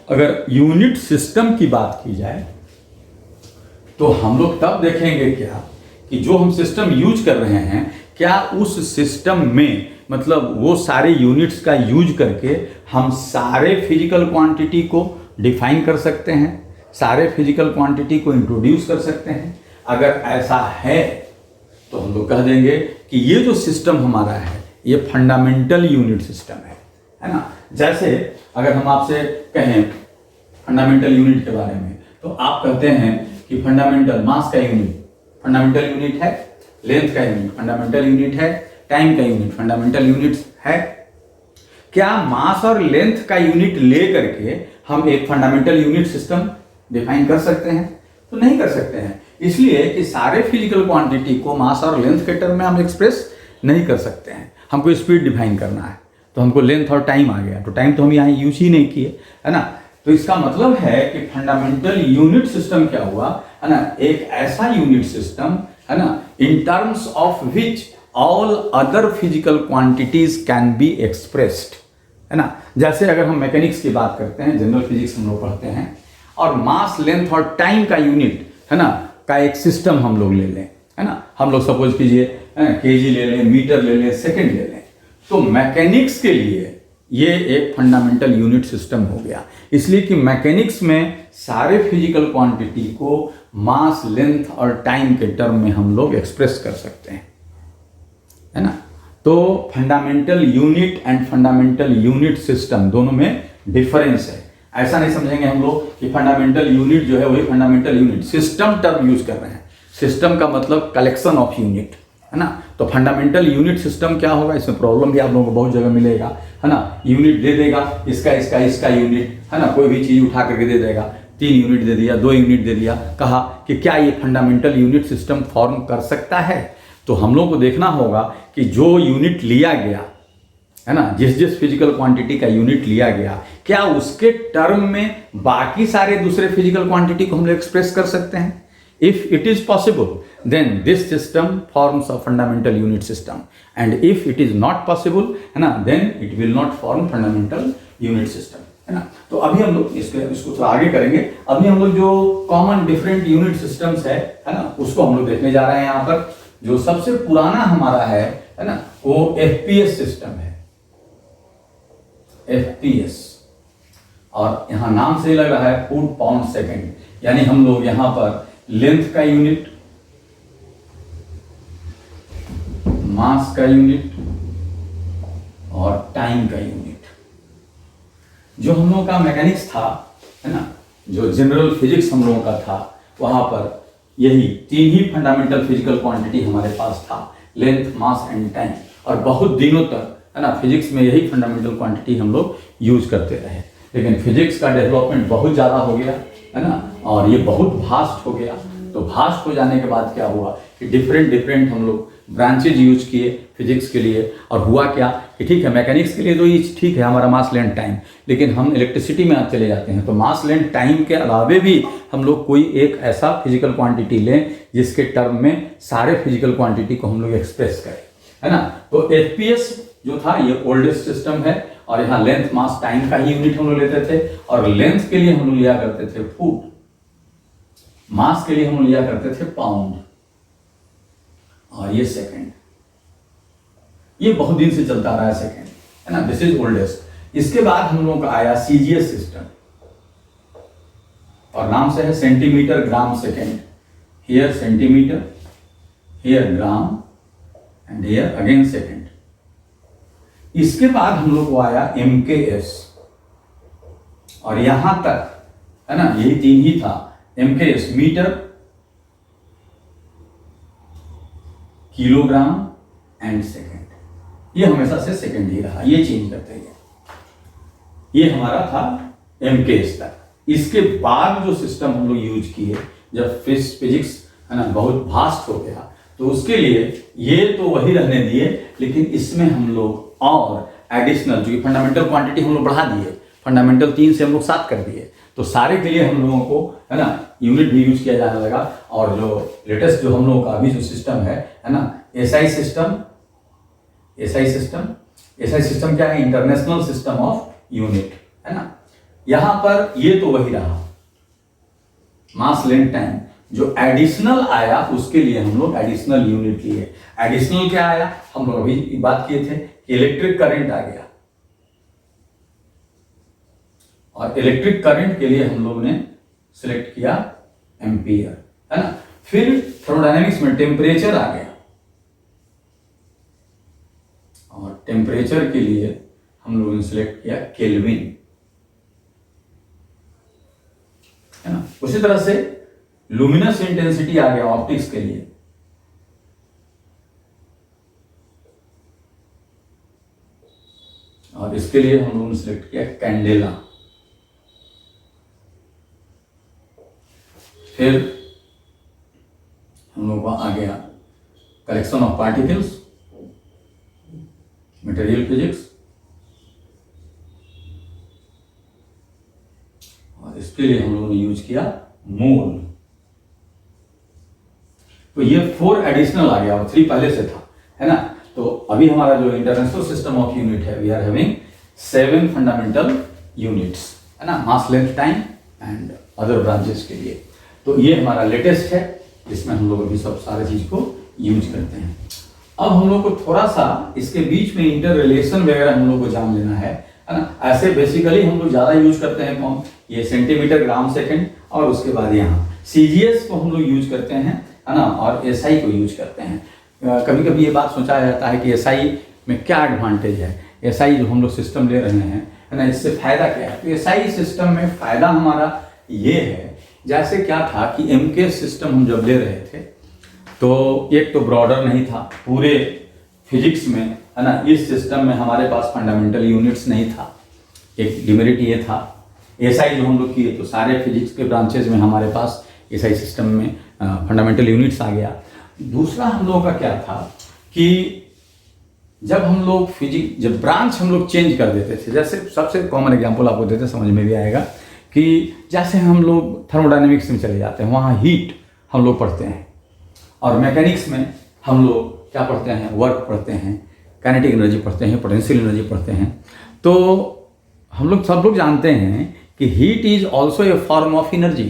अगर यूनिट सिस्टम की बात की जाए तो हम लोग तब देखेंगे क्या कि जो हम सिस्टम यूज कर रहे हैं, क्या उस सिस्टम में मतलब वो सारे यूनिट्स का यूज करके हम सारे फिजिकल क्वांटिटी को डिफाइन कर सकते हैं, सारे फिजिकल क्वांटिटी को इंट्रोड्यूस कर सकते हैं। अगर ऐसा है तो हम लोग कह देंगे कि ये जो सिस्टम हमारा है ये फंडामेंटल यूनिट सिस्टम है ना। जैसे अगर हम आपसे कहें फंडामेंटल यूनिट के बारे में, तो आप कहते हैं कि फंडामेंटल मास का यूनिट फंडामेंटल यूनिट है, लेंथ का यूनिट फंडामेंटल यूनिट है, टाइम का यूनिट फंडामेंटल यूनिट है। क्या मास और लेंथ का यूनिट ले करके हम एक फंडामेंटल यूनिट सिस्टम डिफाइन कर सकते हैं? तो नहीं कर सकते हैं, इसलिए कि सारे फिजिकल क्वांटिटी को मास और लेंथ के टर्म में हम एक्सप्रेस नहीं कर सकते हैं। हमको स्पीड डिफाइन करना है तो हमको लेंथ और टाइम आ गया, तो टाइम तो हम यहाँ यूज ही नहीं किए, है ना। तो इसका मतलब है कि फंडामेंटल यूनिट सिस्टम क्या हुआ, है ना, एक ऐसा यूनिट सिस्टम, है ना, इन terms of which all other physical quantities can be expressed, है ना। जैसे अगर हम मैकेनिक्स की बात करते हैं, जनरल फिजिक्स हम लोग पढ़ते हैं, और मास लेंथ और टाइम का यूनिट, है ना, का एक सिस्टम हम लोग ले लें, है ना। हम लोग सपोज कीजिए केजी ले लें, मीटर ले लें, सेकंड ले लें, तो मैकेनिक्स के लिए ये एक फंडामेंटल यूनिट सिस्टम हो गया, इसलिए कि मैकेनिक्स में सारे फिजिकल क्वांटिटी को मास लेंथ और टाइम के टर्म में हम लोग एक्सप्रेस कर सकते हैं, है ना। तो fundamental unit and fundamental unit system दोनों में डिफरेंस है। ऐसा नहीं समझेंगे हम लोग कि फंडामेंटल यूनिट जो है वही fundamental unit, system term use कर रहे हैं। सिस्टम का मतलब कलेक्शन ऑफ यूनिट, है ना। तो फंडामेंटल यूनिट सिस्टम क्या होगा, इसमें प्रॉब्लम भी आप लोगों को बहुत जगह मिलेगा, है ना। यूनिट दे देगा, इसका इसका इसका यूनिट, है ना, कोई भी चीज उठा करके दे देगा, 3 यूनिट दे दिया, 2 यूनिट दे दिया, कहा कि क्या ये फंडामेंटल यूनिट सिस्टम फॉर्म कर सकता है। तो हम लोग को देखना होगा कि जो यूनिट लिया गया, है ना, जिस जिस फिजिकल क्वांटिटी का यूनिट लिया गया, क्या उसके टर्म में बाकी सारे दूसरे फिजिकल क्वांटिटी को हम लोग एक्सप्रेस कर सकते हैं। If it is possible, then this system forms a fundamental unit system, and if it is not possible, है ना, then it will not form fundamental unit system, है ना। तो अभी हम लोग इसको थोड़ा आगे करेंगे। अभी हम लोग जो कॉमन डिफरेंट यूनिट सिस्टम्स है ना, उसको हम लोग देखने जा रहे हैं। यहाँ पर जो सबसे पुराना हमारा है ना, वो एफपीएस सिस्टम है, एफपीएस, और यहाँ नाम से लग रहा है फुट पाउंड सेकेंड, यानी हम लोग यहाँ पर लेंथ का यूनिट, मास का यूनिट और टाइम का यूनिट, जो हम लोगों का मैकेनिक्स था, है ना, जो जनरल फिजिक्स हम लोगों का था, वहाँ पर यही 3 ही फंडामेंटल फिजिकल क्वांटिटी हमारे पास था, लेंथ, मास एंड टाइम। और बहुत दिनों तक, है ना, फिजिक्स में यही फंडामेंटल क्वांटिटी हम लोग यूज करते रहे। लेकिन फिजिक्स का डेवलपमेंट बहुत ज़्यादा हो गया, है ना, और ये बहुत भास्ट हो गया। तो भास्ट हो जाने के बाद क्या हुआ कि डिफरेंट हम लोग ब्रांचेज यूज किए फिजिक्स के लिए। और हुआ क्या कि ठीक है, मैकेनिक्स के लिए तो ये ठीक है हमारा मास लेंथ टाइम, लेकिन हम इलेक्ट्रिसिटी में चले जाते हैं तो मास लेंथ टाइम के अलावे भी हम लोग कोई एक ऐसा फिजिकल क्वांटिटी लें जिसके टर्म में सारे फिजिकल क्वांटिटी को हम लोग एक्सप्रेस करें, है ना। तो एफपीएस जो था ये ओल्डेस्ट सिस्टम है, और यहाँ लेंथ मास टाइम का ही यूनिट हम लोग लेते थे। और लेंथ के लिए हम लोग लिया करते थे फुट, मास के लिए हम लोग लिया करते थे पाउंड, और ये सेकंड। ये बहुत दिन से चलता रहा है सेकंड, है ना, दिस इज ओल्डेस्ट। इसके बाद हम लोगों का आया सीजीएस सिस्टम, और नाम से है centimetre gram second. Here centimetre, here gram, and here again second. इसके बाद हम लोग को आया एमकेएस, और यहां तक, है ना, यही 3 ही था। MKS metre, kilogram and second. ये हमेशा से सेकंड ही रहा, ये चेंज करते गए। ये हमारा था एमकेएस तक। इसके बाद जो सिस्टम हम लोग यूज किए, जब फिजिक्स, है ना, बहुत भास्ट हो गया, तो उसके लिए ये तो वही रहने दिए, लेकिन इसमें हम लोग और एडिशनल जो फंडामेंटल क्वांटिटी हम लोग बढ़ा दिए। फंडामेंटल 3 से हम लोग 7 कर दिए, तो सारे के लिए हम लोगों को, है ना, यूनिट भी यूज किया जाने लगा। और जो लेटेस्ट जो हम लोगों का अभी जो सिस्टम है ना, एसआई सिस्टम। एसआई सिस्टम क्या है? इंटरनेशनल सिस्टम ऑफ यूनिट, है ना। यहां पर ये तो वही रहा, मास लेंथ टाइम। जो एडिशनल आया उसके लिए हम लोग एडिशनल यूनिट लिए। एडिशनल क्या आया? हम लोग अभी बात किए थे कि इलेक्ट्रिक करंट आ गया, और इलेक्ट्रिक करंट के लिए हम लोग ने सिलेक्ट किया एम्पियर, है ना। फिर थर्मोडायनेमिक्स में टेम्परेचर आ गया, और टेम्परेचर के लिए हम लोगों ने सिलेक्ट किया केल्विन, है ना। उसी तरह से लुमिनस इंटेंसिटी आ गया ऑप्टिक्स के लिए, और इसके लिए हम लोगों ने सिलेक्ट किया कैंडेला। फिर हम लोगों का आ गया collection of particles, material physics, और इसके लिए हम लोगों ने यूज किया मोल। तो ये 4 एडिशनल आ गया, और 3 पहले से था, है ना। तो अभी हमारा जो इंटरनेशनल सिस्टम ऑफ यूनिट है, we are having 7 fundamental units, है ना, mass length time and other branches के लिए। तो ये हमारा लेटेस्ट है, जिसमें हम लोग अभी सब सारे चीज को यूज करते हैं। अब हम लोग को थोड़ा सा इसके बीच में इंटर रिलेशन वगैरह हम लोग को जान लेना है ना। ऐसे बेसिकली हम लोग ज्यादा यूज करते हैं कौन? ये सेंटीमीटर ग्राम सेकंड, और उसके बाद यहाँ सीजीएस को हम लोग यूज करते हैं, है ना, और एसआई को यूज करते हैं। कभी कभी ये बात सोचा जाता है कि एसआई में क्या एडवांटेज है, एसआई जो हम लोग सिस्टम ले रहे हैं, है ना, इससे फायदा क्या है? तो एसआई सिस्टम में फायदा हमारा ये है, जैसे क्या था कि एमके सिस्टम हम जब ले रहे थे, तो एक तो ब्रॉडर नहीं था पूरे फिजिक्स में, है ना। इस सिस्टम में हमारे पास फंडामेंटल यूनिट्स नहीं था, एक डिमेरिट ये था। एसआई जो हम लोग किए तो सारे फिजिक्स के ब्रांचेज में हमारे पास एसआई सिस्टम में फंडामेंटल यूनिट्स आ गया। दूसरा हम लोगों का क्या था कि जब हम लोग जब ब्रांच हम लोग चेंज कर देते थे, जैसे सबसे कॉमन एग्जांपल आपको देते समझ में भी आएगा कि जैसे हम लोग थर्मोडायनेमिक्स में चले जाते हैं, वहाँ हीट हम लोग पढ़ते हैं, और मैकेनिक्स में हम लोग क्या पढ़ते हैं? वर्क पढ़ते हैं, काइनेटिक एनर्जी पढ़ते हैं, पोटेंशियल एनर्जी पढ़ते हैं। तो हम लोग सब लोग जानते हैं कि heat is also a form of energy,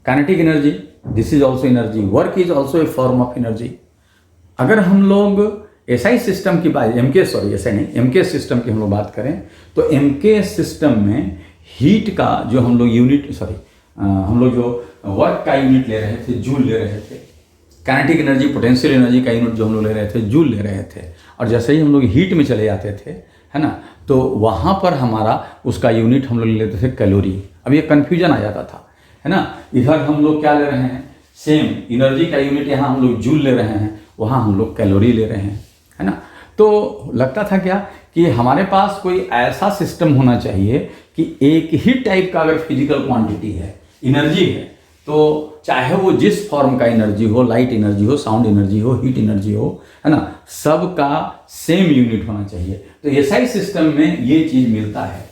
kinetic energy, this is also energy, work is also a form of energy. अगर हम लोग एसआई सिस्टम की बात, एमके सिस्टम की हम लोग बात करें, तो एमके सिस्टम में हीट का जो हम लोग हम लोग जो वर्क का यूनिट ले रहे थे, जूल ले रहे थे। काइनेटिक एनर्जी, पोटेंशियल एनर्जी का यूनिट जो हम लोग ले रहे थे, जूल ले रहे थे। और जैसे ही हम लोग हीट में चले जाते थे, है ना। तो वहाँ पर हमारा उसका यूनिट हम लोग ले लेते थे कैलोरी। अब ये कन्फ्यूजन आ जाता था, है ना। इधर हम लोग क्या ले रहे हैं, सेम एनर्जी का यूनिट यहाँ हम लोग जूल ले रहे हैं, वहाँ हम लोग कैलोरी ले रहे हैं, है ना। तो लगता था क्या कि हमारे पास कोई ऐसा सिस्टम होना चाहिए कि एक ही टाइप का अगर फिजिकल क्वांटिटी है, एनर्जी है, तो चाहे वो जिस फॉर्म का एनर्जी हो, लाइट एनर्जी हो, साउंड एनर्जी हो, हीट एनर्जी हो, है ना, सबका सेम यूनिट होना चाहिए। तो एसआई सिस्टम में ये चीज़ मिलता है।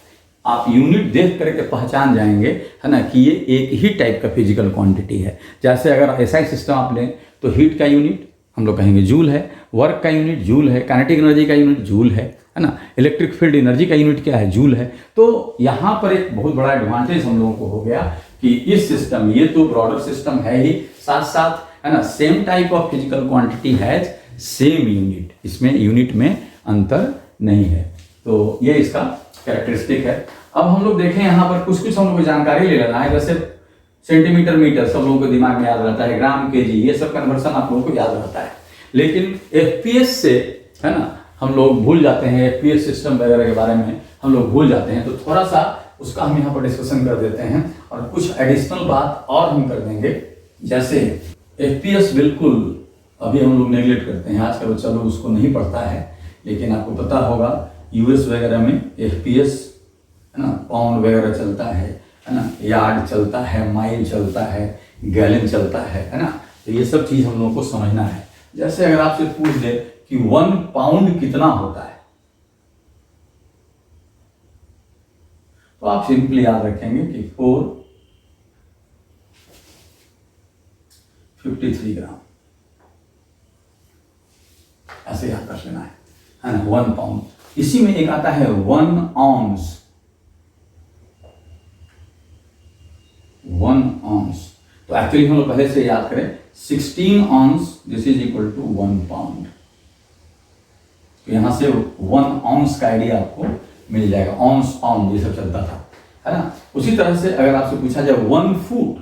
आप यूनिट देख करके पहचान जाएंगे, है ना, कि ये एक ही टाइप का फिजिकल क्वांटिटी है। जैसे अगर एसआई सिस्टम आप लें तो हीट का यूनिट हम लोग कहेंगे जूल है, वर्क का यूनिट जूल है, काइनेटिक एनर्जी का यूनिट जूल है ना, इलेक्ट्रिक फील्ड एनर्जी का यूनिट क्या है, जूल है। तो यहाँ पर एक बहुत बड़ा एडवांटेज हम लोगों को हो गया कि इस सिस्टम, ये तो ब्रॉडर सिस्टम है ही, साथ साथ, है ना, same type of physical quantity has same unit, इसमें यूनिट में अंतर नहीं है। तो ये इसका कैरेक्टरिस्टिक है। अब हम लोग देखें यहाँ पर कुछ हम लोग को जानकारी ले लेना है। जैसे सेंटीमीटर, मीटर सब लोगों को दिमाग में याद रहता है, ग्राम, केजी, ये सब कन्वर्सन आप लोगों को याद रहता है। लेकिन एफपीएस से, है ना, हम लोग भूल जाते हैं, एफपीएस सिस्टम वगैरह के बारे में हम लोग भूल जाते हैं। तो थोड़ा सा उसका हम यहाँ पर डिस्कशन कर देते हैं और कुछ एडिशनल बात और हम कर देंगे। जैसे एफपीएस बिल्कुल अभी हम लोग नेगलेक्ट करते हैं, आजकल बच्चा लोग उसको नहीं पढ़ता है, लेकिन आपको पता होगा यूएस वगैरह में एफपीएस, है ना, पाउंड वगैरह चलता है ना, यार्ड चलता है, माइल चलता है, गैलन चलता है ना। तो ये सब चीज़ हम लोगों को समझना है। जैसे अगर आपसे पूछ दे कि 1 पाउंड कितना होता है, तो आप सिंपली याद रखेंगे कि 453 ग्राम, ऐसे याद कर लेना है ना, 1 पाउंड। इसी में एक आता है 1 ऑन्स, 1 ऑन्स। तो एक्चुअली हम लोग पहले से याद करें 16 ounces, this is equal to 1 pound. तो यहां से 1 ऑन्स का आइडिया आपको मिल जाएगा। ऑन्स, ऑन ये सब चलता था, है ना। उसी तरह से अगर आपसे पूछा जाए 1 फुट,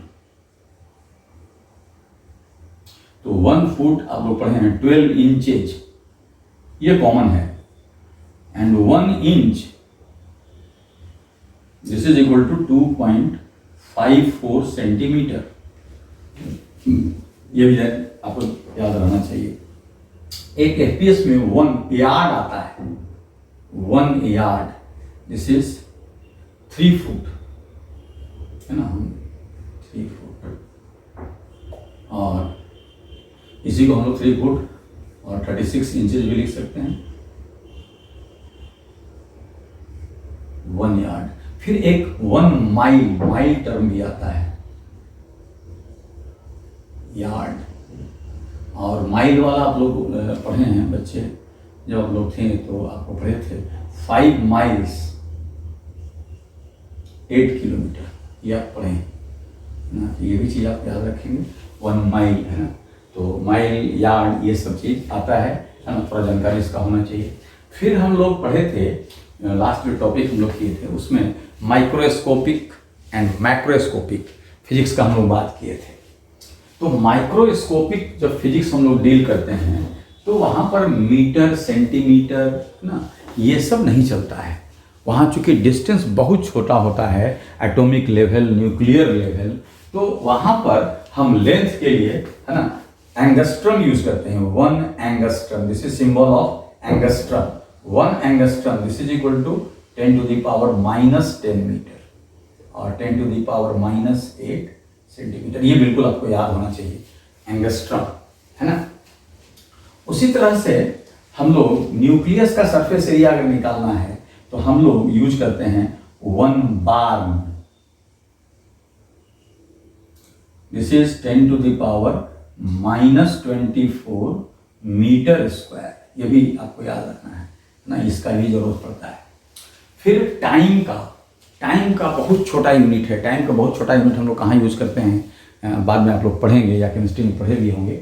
तो 1 फुट आप लोग पढ़े हैं 12 इंचेज, ये कॉमन है। And 1 inch this is equal to 2.54 centimetre. ये भी आपको याद रहना चाहिए। एक एफपीएस में 1 यार्ड आता है, 1 यार्ड दिस इज 3 फुट, है ना, 3 फुट। और इसी को हम लोग 3 फुट और 36 इंचेस भी लिख सकते हैं, 1 यार्ड। फिर एक 1 माइल, माइल टर्म भी आता है, यार्ड। और माइल वाला आप लोग पढ़े हैं बच्चे, जब आप लोग थे तो आपको पढ़े थे 5 माइल्स 8 किलोमीटर, ये आप पढ़े ना। ये भी चीज़ आप याद रखेंगे, 1 माइल, है ना। तो माइल, यार्ड, ये सब चीज़ आता है ना, थोड़ा जानकारी इसका होना चाहिए। फिर हम लोग पढ़े थे, लास्ट जो टॉपिक हम लोग किए थे उसमें माइक्रोस्कोपिक एंड मैक्रोस्कोपिक फिजिक्स का हम लोग बात किए थे। तो माइक्रोस्कोपिक जब फिजिक्स हम लोग डील करते हैं तो वहाँ पर मीटर, सेंटीमीटर, ना, ये सब नहीं चलता है। वहाँ चूंकि डिस्टेंस बहुत छोटा होता है, एटॉमिक लेवल, न्यूक्लियर लेवल, तो वहाँ पर हम लेंथ के लिए, है ना, एंगस्ट्रम यूज करते हैं। 1 angstrom, this is symbol of angstrom. 1 angstrom this is equal to 10 to the power -10 metre और 10 to the power -8 सेंटीमीटर। ये बिल्कुल आपको याद होना चाहिए, एंगस्ट्रम, है ना। उसी तरह से हम लोग न्यूक्लियस का सरफेस एरिया अगर निकालना है तो हम लोग यूज करते हैं 1 barn, this is 10 to the power -24 metre square. ये भी आपको याद रखना है ना, इसका भी जरूरत पड़ता है। फिर टाइम का बहुत छोटा यूनिट है। टाइम का बहुत छोटा यूनिट हम लोग कहाँ यूज करते हैं, बाद में आप लोग पढ़ेंगे या केमिस्ट्री में पढ़े भी होंगे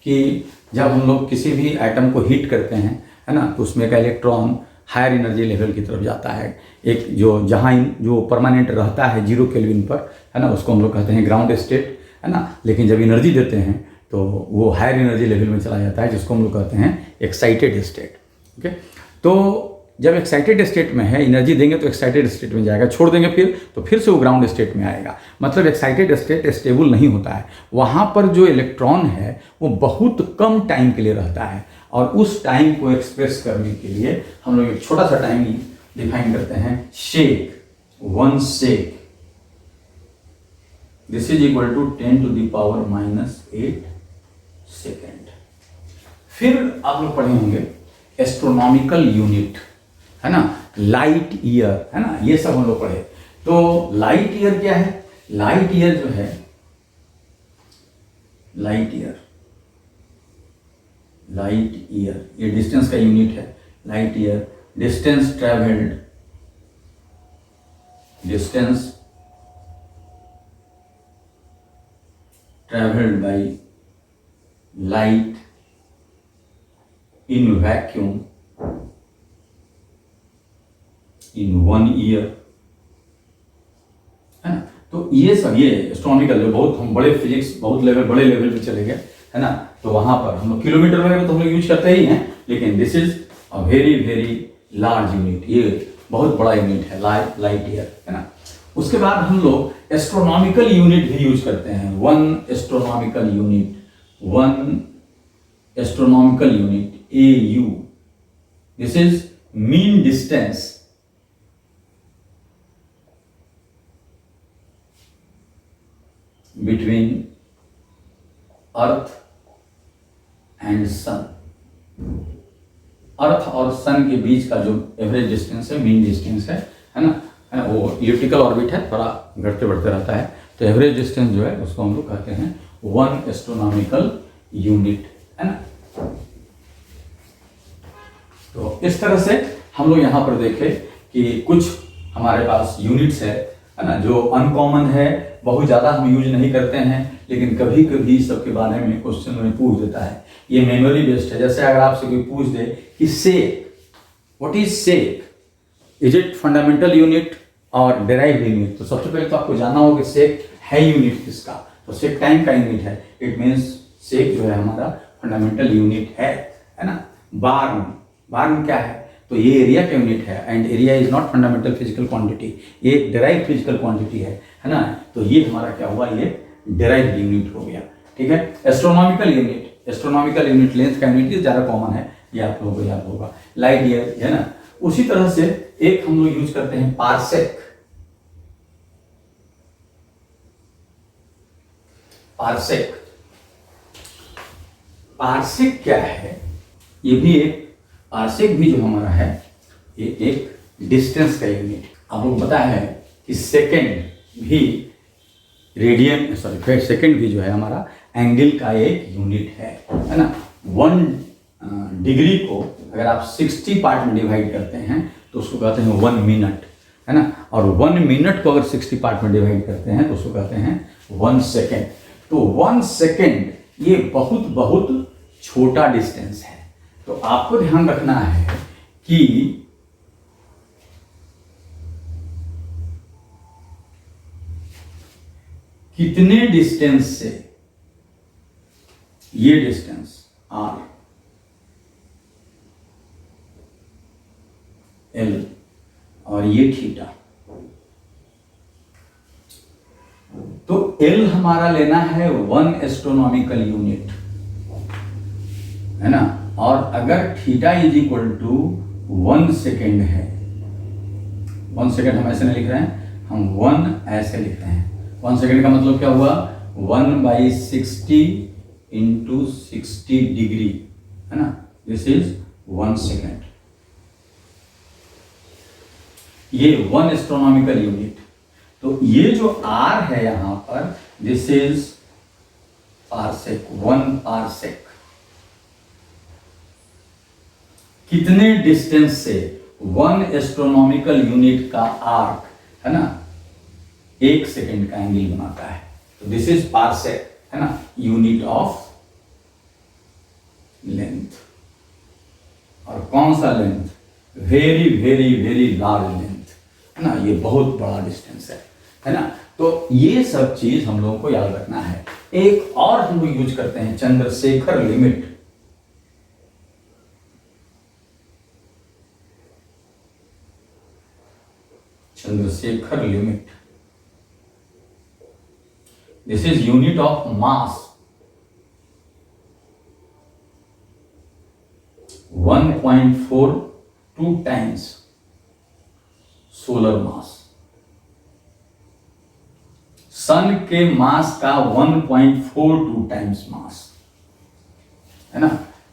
कि जब हम लोग किसी भी एटम को हीट करते हैं, है ना, तो उसमें का इलेक्ट्रॉन हायर एनर्जी लेवल की तरफ जाता है। एक जो परमानेंट रहता है 0 केल्विन पर, है ना, उसको हम लोग कहते हैं ग्राउंड स्टेट, है ना। लेकिन जब एनर्जी देते हैं तो वो हायर एनर्जी लेवल में चला जाता है, जिसको हम लोग कहते हैं एक्साइटेड स्टेट। ओके, तो जब एक्साइटेड स्टेट में है, एनर्जी देंगे तो एक्साइटेड स्टेट में जाएगा, छोड़ देंगे फिर तो फिर से वो ग्राउंड स्टेट में आएगा। मतलब एक्साइटेड स्टेट स्टेबल नहीं होता है, वहाँ पर जो इलेक्ट्रॉन है वो बहुत कम टाइम के लिए रहता है, और उस टाइम को एक्सप्रेस करने के लिए हम लोग एक छोटा सा टाइम डिफाइन करते हैं, shake, 1 shake, this is equal to 10⁻⁻8 second. फिर आप लोग पढ़े होंगे एस्ट्रोनॉमिकल यूनिट, है ना, लाइट ईयर, है ना, ये सब हम लोग पढ़े। तो लाइट ईयर क्या है? लाइट ईयर जो है, लाइट ईयर ये डिस्टेंस का यूनिट है। Light year distance travelled by light in vacuum in 1 year, है ना। तो ये सब, ये एस्ट्रोनॉमिकल जो बहुत हम बड़े फिजिक्स बहुत बड़े लेवल पे चले गए, है ना, तो वहां पर हम लोग किलोमीटर वगैरह तो हम लोग यूज करते ही हैं, लेकिन this is a very very large unit, ये बहुत बड़ा यूनिट है लाइट ईयर, है ना। उसके बाद हम लोग एस्ट्रोनॉमिकल यूनिट भी यूज करते हैं, 1 astronomical unit AU, this is mean distance between Earth and Sun। अर्थ और सन के बीच का जो एवरेज डिस्टेंस है, मीन डिस्टेंस है ना, वो इलिप्टिकल ऑर्बिट है, थोड़ा घटते बढ़ते रहता है, तो एवरेज डिस्टेंस जो है उसको हम लोग कहते हैं 1 एस्ट्रोनॉमिकल यूनिट, है ना। तो इस तरह से हम लोग यहाँ पर देखें कि कुछ हमारे पास यूनिट्स है ना, जो अनकॉमन है, बहुत ज़्यादा हम यूज नहीं करते हैं, लेकिन कभी कभी सबके बारे में क्वेश्चन में पूछ देता है। ये मेमोरी बेस्ड है। जैसे अगर आपसे कोई पूछ दे कि sec, what is sec, is it fundamental unit और डेराइव्ड यूनिट, तो सबसे पहले तो आपको जानना होगा कि सेक है यूनिट किसका, तो सेक टाइम का यूनिट है। इट मीन्स सेक जो है हमारा फंडामेंटल यूनिट है ना। बार्न क्या है, तो ये एरिया का यूनिट है, and area is not fundamental physical quantity, ये डेराइव्ड फिजिकल क्वांटिटी है ना। तो ये हमारा क्या हुआ, ये डेराइव्ड यूनिट हो गया, ठीक है। एस्ट्रोनॉमिकल यूनिट लेंथ का यूनिट ज़्यादा कॉमन है, ये आप लोगों को याद होगा, लाइट ईयर, है ना। उसी तरह से एक हम लोग यूज करते हैं पार्सेक। पार्सेक क्या है, ये भी एक पार्सेक भी जो हमारा है, ये एक डिस्टेंस का यूनिट। आप लोग पता है कि सेकंड भी सेकंड भी जो है हमारा एंगल का एक यूनिट है ना। 1 डिग्री को अगर आप 60 पार्ट में डिवाइड करते हैं तो उसको कहते हैं 1 मिनट, है ना। और 1 मिनट को अगर 60 पार्ट में डिवाइड करते हैं तो उसको कहते हैं 1 सेकेंड। तो 1 सेकेंड ये बहुत बहुत छोटा डिस्टेंस है। तो आपको ध्यान रखना है कि कितने डिस्टेंस से ये डिस्टेंस R, L और ये थीटा, तो L हमारा लेना है 1 एस्ट्रोनॉमिकल यूनिट, है ना। और अगर theta is equal to 1 second है, 1 सेकेंड हम ऐसे नहीं लिख रहे हैं, हम 1 ऐसे लिख रहे हैं। 1 सेकेंड का मतलब क्या हुआ, 1/60 इंटू 60 डिग्री, है ना, दिस इज 1 सेकेंड। ये 1 एस्ट्रोनॉमिकल यूनिट। तो ये जो R है यहां पर, दिस इज पार्सेक, 1 पार्सेक। कितने डिस्टेंस से 1 एस्ट्रोनॉमिकल यूनिट का आर्क, है ना, 1 सेकेंड का एंगल बनाता है। तो दिस इज पार्सेक, है ना, यूनिट ऑफ लेंथ। और कौन सा length, very very very large length, है ना, ये बहुत बड़ा डिस्टेंस है ना। तो ये सब चीज हम लोगों को याद रखना है। एक और हम लोग यूज करते हैं, Chandrasekhar limit. Chandrasekhar limit. This is unit of mass. 1.42 times solar mass. Sun के मास का 1.42 टाइम्स मास, है ना।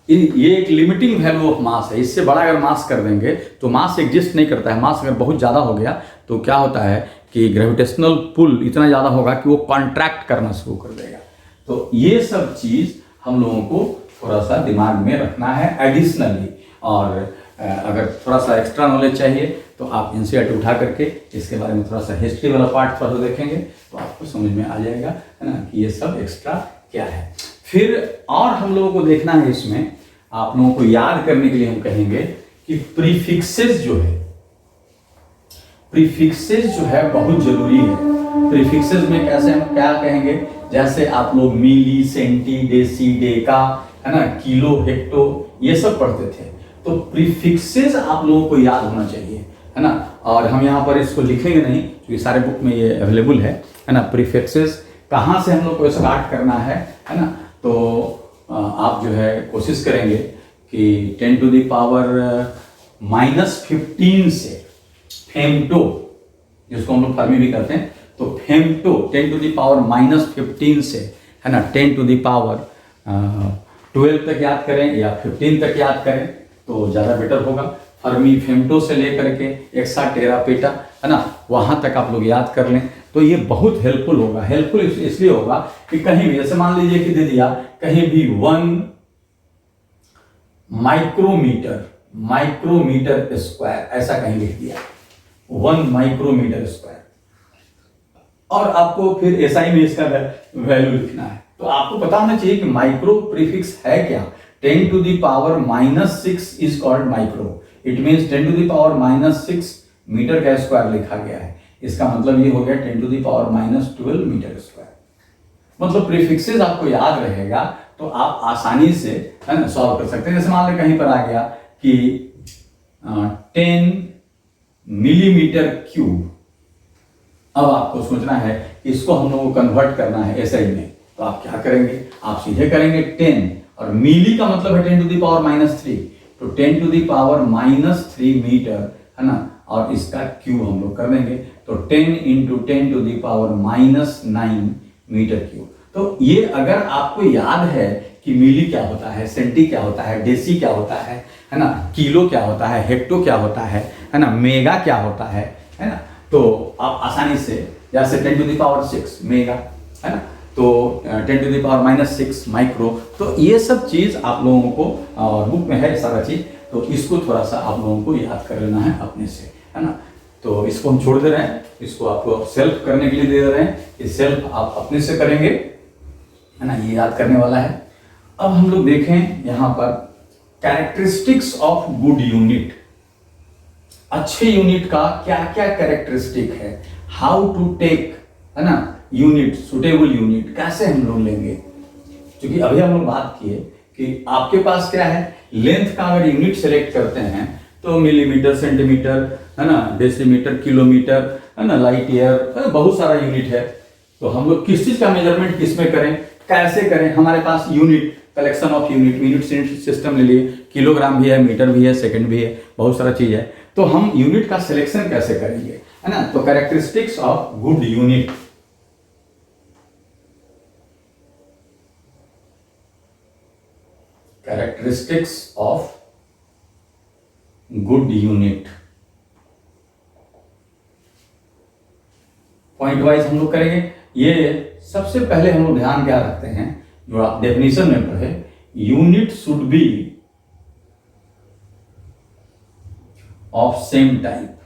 ये एक लिमिटिंग वैल्यू ऑफ मास है। इससे बड़ा अगर मास कर देंगे तो मास एग्जिस्ट नहीं करता है। मास अगर बहुत ज़्यादा हो गया तो क्या होता है कि ग्रेविटेशनल पुल इतना ज़्यादा होगा कि वो कॉन्ट्रैक्ट करना शुरू कर देगा। तो ये सब चीज़ हम लोगों को थोड़ा सा दिमाग में रखना है एडिशनली। और अगर थोड़ा सा एक्स्ट्रा नॉलेज चाहिए तो आप एनसीईआरटी उठा करके इसके बारे में थोड़ा सा हिस्ट्री वाला पार्ट थोड़ा सा देखेंगे तो आपको समझ में आ जाएगा, है ना, कि ये सब एक्स्ट्रा क्या है। फिर और हम लोगों को देखना है इसमें, आप लोगों को याद करने के लिए हम कहेंगे कि प्रीफिक्सेस जो है, प्रीफिक्सेस जो है बहुत जरूरी है। प्रीफिक्सेस में कैसे हम क्या कहेंगे, जैसे आप लोग मिली, सेंटी, डेसी, डेका, है ना, किलो, हेक्टो, ये सब पढ़ते थे। तो प्रीफिक्सेस आप लोगों को याद होना चाहिए, है ना। और हम यहाँ पर इसको लिखेंगे नहीं क्योंकि सारे बुक में ये अवेलेबल है ना। प्रीफिक्सेस कहाँ से हम लोग को स्टार्ट करना है ना। तो आप जो है कोशिश करेंगे कि 10 टू द पावर -15 से फेमटो, जिसको हम लोग फर्मी भी करते हैं, तो फेमटो 10 टू द पावर -15 से, है ना, 10 टू द पावर 12 तक याद करें या 15 तक याद करें तो ज़्यादा बेटर होगा। फर्मी फेमटो से लेकर के एक्सा टेरा पेटा, है ना, वहाँ तक आप लोग याद कर लें तो ये बहुत हेल्पफुल होगा। हेल्पफुल इसलिए होगा कि कहीं भी, जैसे मान लीजिए कि दे दिया कहीं भी 1 माइक्रोमीटर स्क्वायर, ऐसा कहीं लिख दिया 1 माइक्रोमीटर स्क्वायर, और आपको फिर एसआई में इसका वैल्यू लिखना है। तो आपको पता होना चाहिए कि माइक्रो प्रीफिक्स है क्या। 10 to the power -6 is called micro. It means 10 to the power -6 metre का स्क्वायर लिखा गया है। इसका मतलब ये हो गया 10 to the power -12 metre square. मतलब प्रीफिक्सेस आपको याद रहेगा तो आप आसानी से, है ना, सॉल्व कर सकते हैं। जैसे मान लें कहीं पर आ गया कि 10 मिलीमीटर क्यूब। अब आपको सोचना है कि इसको हम लोग को कन्वर्ट करना है एसआई में, तो आप क्या करेंगे, आप सीधे करेंगे 10, और मिली का मतलब है 10 टू द पावर -3, तो 10 टू द पावर -3 मीटर, है ना, और इसका क्यूब हम लोग कर देंगे तो 10 into 10 to the power -9 metre cube. तो ये अगर आपको याद है कि मिली क्या होता है, सेंटी क्या होता है, डेसी क्या होता है ना, किलो क्या होता है, हेक्टो क्या होता है ना, मेगा क्या होता है ना, तो आप आसानी से, जैसे 10 टू द पावर 6 मेगा, है ना, तो 10 टू द पावर -6 माइक्रो। तो ये सब चीज़ आप लोगों को, और बुक में है सारा चीज़, तो इसको थोड़ा सा आप लोगों को याद कर लेना है अपने से, है ना। तो इसको हम छोड़ दे रहे हैं, इसको आपको सेल्फ करने के लिए दे रहे हैं। ये सेल्फ आप अपने से करेंगे, है ना, ये याद करने वाला है। अब हम लोग देखें यहाँ पर कैरेक्टरिस्टिक्स ऑफ गुड यूनिट। अच्छे यूनिट का क्या क्या कैरेक्टरिस्टिक है, हाउ टू टेक, है ना, यूनिट, सुटेबल यूनिट कैसे हम लोग लेंगे। क्योंकि अभी हम लोग बात किए कि आपके पास क्या है, लेंथ का अगर यूनिट सेलेक्ट करते हैं तो मिलीमीटर, सेंटीमीटर, है ना, डेसीमीटर, किलोमीटर, है ना, लाइट ईयर, बहुत सारा यूनिट है। तो हम लोग किस चीज का मेजरमेंट किस में करें, कैसे करें। हमारे पास unit, collection of unit system ले लिए, किलोग्राम भी है, मीटर भी है, सेकंड भी है, बहुत सारा चीज है। तो हम यूनिट का सिलेक्शन कैसे करेंगे, है ना। तो characteristics of good unit. Characteristics of good unit, point wise हम लोग करेंगे। ये सबसे पहले हम लोग ध्यान क्या रखते हैं, जो आप डेफिनेशन में पढ़े, unit should be of same type.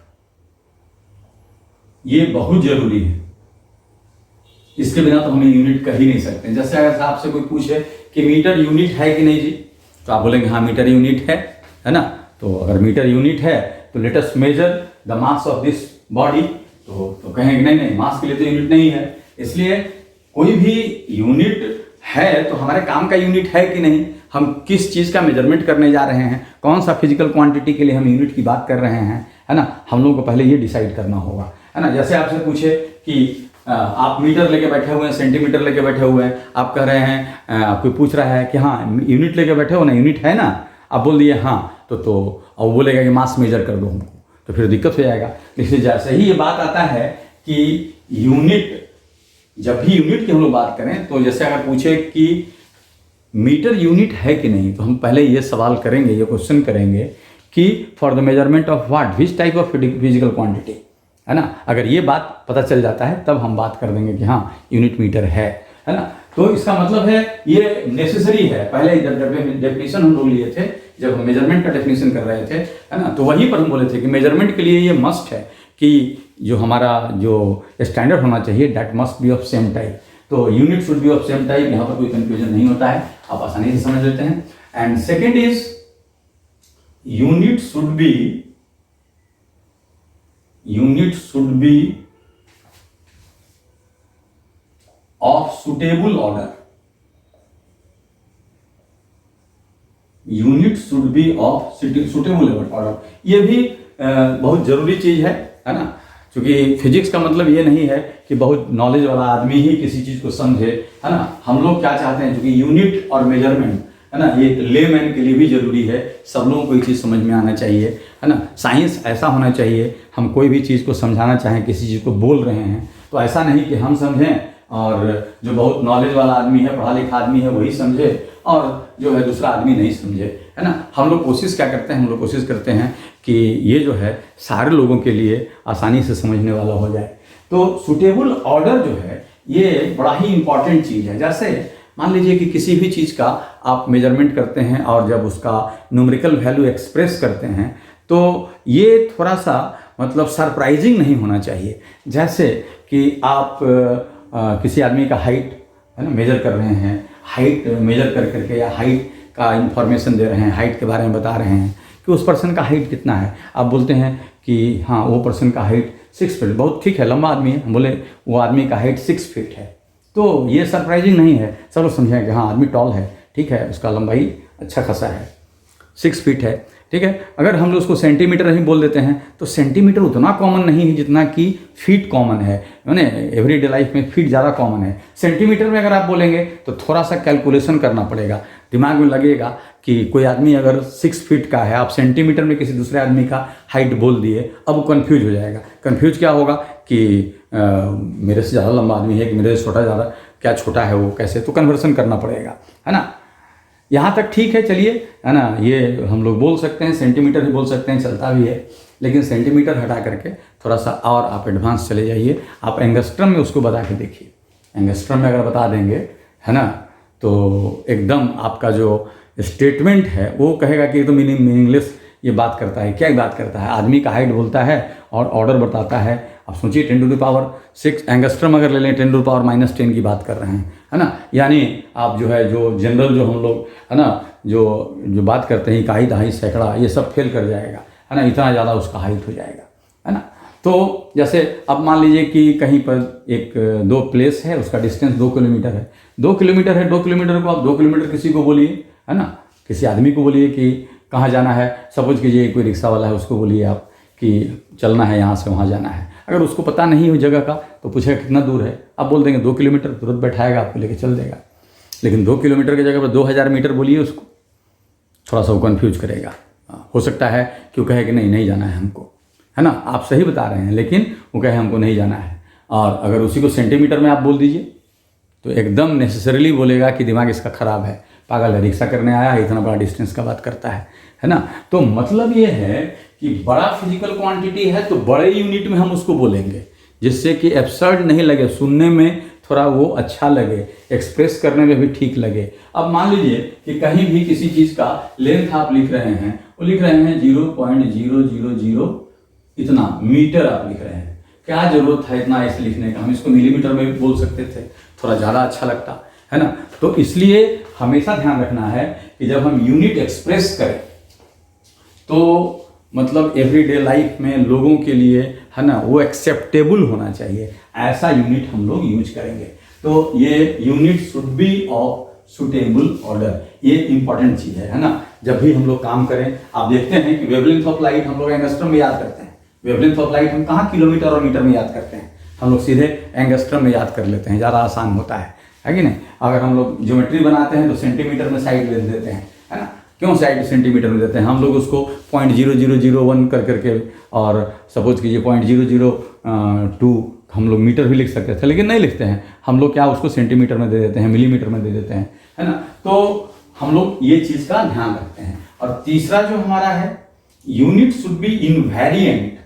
ये बहुत जरूरी है, इसके बिना तो हमें यूनिट कर ही नहीं सकते। जैसे अगर आपसे कोई पूछे कि मीटर यूनिट है कि नहीं जी, तो आप बोलेंगे हाँ मीटर यूनिट है ना। तो अगर मीटर यूनिट है तो let us measure the mass of this body, तो कहेंगे नहीं, मास के लिए तो यूनिट नहीं है। इसलिए कोई भी यूनिट है तो हमारे काम का यूनिट है कि नहीं, हम किस चीज़ का मेजरमेंट करने जा रहे हैं, कौन सा फिजिकल क्वांटिटी के लिए हम यूनिट की बात कर रहे हैं, है ना, हम लोगों को पहले ये डिसाइड करना होगा। है ना। जैसे आपसे पूछे कि आप मीटर लेके बैठे हुए हैं, सेंटीमीटर लेके बैठे हुए हैं, आप कह रहे हैं, कोई पूछ रहा है कि हाँ यूनिट लेके बैठे हो ना, यूनिट है ना, आप बोल दिए हाँ, तो और वो बोलेगा कि मास मेजर कर दो हमको, तो फिर दिक्कत हो जाएगा। इसलिए जैसे ही ये बात आता है कि यूनिट, जब भी यूनिट की हम लोग बात करें, तो जैसे अगर पूछे कि मीटर यूनिट है कि नहीं, तो हम पहले ये सवाल करेंगे, ये क्वेश्चन करेंगे कि for the measurement of what, which type of physical quantity, है ना। अगर ये बात पता चल जाता है तब हम बात कर देंगे कि हाँ यूनिट मीटर है ना। तो इसका मतलब है ये नेसेसरी है। पहले जब डेफिनेशन हम लोग लिए थे, जब हम मेजरमेंट का डेफिनेशन कर रहे थे, है ना, तो वहीं पर हम बोले थे कि मेजरमेंट के लिए ये मस्ट है कि जो हमारा जो स्टैंडर्ड होना चाहिए, that must be of same type. तो unit should be of same type, यहाँ पर कोई कंफ्यूजन नहीं होता है, आप आसानी से समझ लेते हैं। And second is unit should be of suitable order. Unit should be of suitable order, ये भी बहुत जरूरी चीज है ना। क्योंकि फिजिक्स का मतलब ये नहीं है कि बहुत नॉलेज वाला आदमी ही किसी चीज को समझे, है ना। हम लोग क्या चाहते हैं, क्योंकि यूनिट और मेजरमेंट, है ना, ये लेमैन के लिए भी जरूरी है। सब लोगों को ये चीज़ समझ में आना चाहिए, है ना। साइंस ऐसा होना चाहिए, हम कोई भी चीज़ को समझाना चाहें, किसी चीज़ को बोल रहे हैं, तो ऐसा नहीं कि हम समझें और जो बहुत नॉलेज वाला आदमी है, पढ़ा लिखा आदमी है, वही समझे और जो है दूसरा आदमी नहीं समझे, है ना। हम लोग कोशिश क्या करते हैं, हम लोग कोशिश करते हैं कि ये जो है सारे लोगों के लिए आसानी से समझने वाला हो जाए। तो सुटेबल ऑर्डर जो है ये बड़ा ही इंपॉर्टेंट चीज़ है। जैसे मान लीजिए कि किसी भी चीज़ का आप मेजरमेंट करते हैं और जब उसका न्यूमेरिकल वैल्यू एक्सप्रेस करते हैं, तो ये थोड़ा सा मतलब सरप्राइजिंग नहीं होना चाहिए। जैसे कि आप किसी आदमी का हाइट, है ना, मेजर कर रहे हैं, हाइट मेजर कर करके या हाइट का इंफॉर्मेशन दे रहे हैं, हाइट के बारे में बता रहे हैं कि उस पर्सन का हाइट कितना है। आप बोलते हैं कि हाँ वो पर्सन का हाइट 6 फीट, बहुत ठीक है, लंबा आदमी है, हम बोले वो आदमी का हाइट 6 फीट है, तो ये सरप्राइजिंग नहीं है। सब लोग समझें कि हाँ आदमी टॉल है, ठीक है, उसका लंबाई अच्छा खासा है, 6 फीट है, ठीक है। अगर हम लोग उसको सेंटीमीटर ही बोल देते हैं तो सेंटीमीटर उतना कॉमन नहीं है जितना कि फीट कॉमन है, यानी एवरीडे लाइफ में फीट ज़्यादा कॉमन है। सेंटीमीटर में अगर आप बोलेंगे तो थोड़ा सा कैलकुलेशन करना पड़ेगा, दिमाग में लगेगा कि कोई आदमी अगर 6 फीट का है, आप सेंटीमीटर में किसी दूसरे आदमी का हाइट बोल दिए, अब वो कन्फ्यूज हो जाएगा। कन्फ्यूज क्या होगा कि मेरे से ज़्यादा लंबा आदमी है कि मेरे से छोटा, ज़्यादा क्या छोटा है वो, कैसे, तो कन्वर्सन करना पड़ेगा, है ना। यहाँ तक ठीक है, चलिए, है ना, ये हम लोग बोल सकते हैं, सेंटीमीटर ही बोल सकते हैं, चलता भी है। लेकिन सेंटीमीटर हटा करके थोड़ा सा और आप एडवांस चले जाइए, आप एंगस्ट्रम में उसको बता के देखिए। एंगस्ट्रम में अगर बता देंगे, है ना, तो एकदम आपका जो स्टेटमेंट है वो कहेगा कि ये तो मीनिंगलेस ये बात करता है। क्या बात करता है, आदमी का हाइट बोलता है और ऑर्डर बताता है। आप सोचिए 10⁻6 एंगस्ट्रम अगर ले लें, 10⁻10 की बात कर रहे हैं, है ना। यानी आप जो है जो जनरल जो हम लोग, है ना, जो बात करते हैं इकाई, दहाई, सैकड़ा, ये सब फेल कर जाएगा, है ना, इतना ज़्यादा उसका हाइट हो जाएगा, है ना। तो जैसे अब मान लीजिए कि कहीं पर एक 2 प्लेस है, उसका डिस्टेंस 2 किलोमीटर है, 2 किलोमीटर है, 2 किलोमीटर को आप 2 किलोमीटर किसी को बोलिए, है ना, किसी आदमी को बोलिए कि कहाँ जाना है। सपोज कीजिए कोई रिक्शा वाला है, उसको बोलिए आप कि चलना है, यहाँ से वहाँ जाना है। अगर उसको पता नहीं हो जगह का तो पूछेगा कितना दूर है, आप बोल देंगे 2 किलोमीटर, तुरंत बैठाएगा, आपको लेके चल देगा। लेकिन 2 किलोमीटर की जगह पर 2000 मीटर बोलिए उसको, थोड़ा सा वो कन्फ्यूज करेगा। हो सकता है कि वो कहे कि नहीं जाना है हमको, है ना, आप सही बता रहे हैं, लेकिन वो कहे हमको नहीं जाना है। और अगर उसी को सेंटीमीटर में आप बोल दीजिए तो एकदम नेसेसरीली बोलेगा कि दिमाग इसका ख़राब है, पागल है, रिक्शा करने आया है, इतना बड़ा डिस्टेंस का बात करता है ना। तो मतलब ये है कि बड़ा फिजिकल क्वांटिटी है तो बड़े यूनिट में हम उसको बोलेंगे, जिससे कि एब्सर्ड नहीं लगे, सुनने में थोड़ा वो अच्छा लगे, एक्सप्रेस करने में भी ठीक लगे। अब मान लीजिए कि कहीं भी किसी चीज़ का लेंथ आप लिख रहे हैं, वो लिख रहे हैं 0.000 इतना मीटर आप लिख रहे हैं। क्या जरूरत है इतना ऐसे लिखने का, हम इसको मिलीमीटर में भी बोल सकते थे, थोड़ा ज़्यादा अच्छा लगता है ना। तो इसलिए हमेशा ध्यान रखना है कि जब हम यूनिट एक्सप्रेस करें तो मतलब एवरीडे लाइफ में लोगों के लिए, है ना, वो एक्सेप्टेबल होना चाहिए, ऐसा यूनिट हम लोग यूज करेंगे। तो ये unit should be of suitable order, ये इंपॉर्टेंट चीज़ है ना। जब भी हम लोग काम करें, आप देखते हैं कि वेवलेंथ ऑफ लाइट हम लोग एंगस्ट्रम में याद करते हैं, वेवलेंथ ऑफ लाइट हम कहाँ किलोमीटर और मीटर में याद करते हैं, हम लोग सीधे एंगस्ट्रम में याद कर लेते हैं, ज़्यादा आसान होता है कि नहीं। अगर हम लोग ज्योमेट्री बनाते हैं तो सेंटीमीटर में साइड ले देते हैं, है ना। क्यों साइड सेंटीमीटर में देते हैं, हम लोग उसको 0.0001 कर करके, और सपोज कीजिए 0.002 हम लोग मीटर भी लिख सकते थे, लेकिन नहीं लिखते हैं हम लोग, क्या उसको सेंटीमीटर में दे देते हैं, मिलीमीटर में दे देते हैं, है ना। तो हम लोग ये चीज़ का ध्यान रखते हैं। और तीसरा जो हमारा है, unit should B invariant,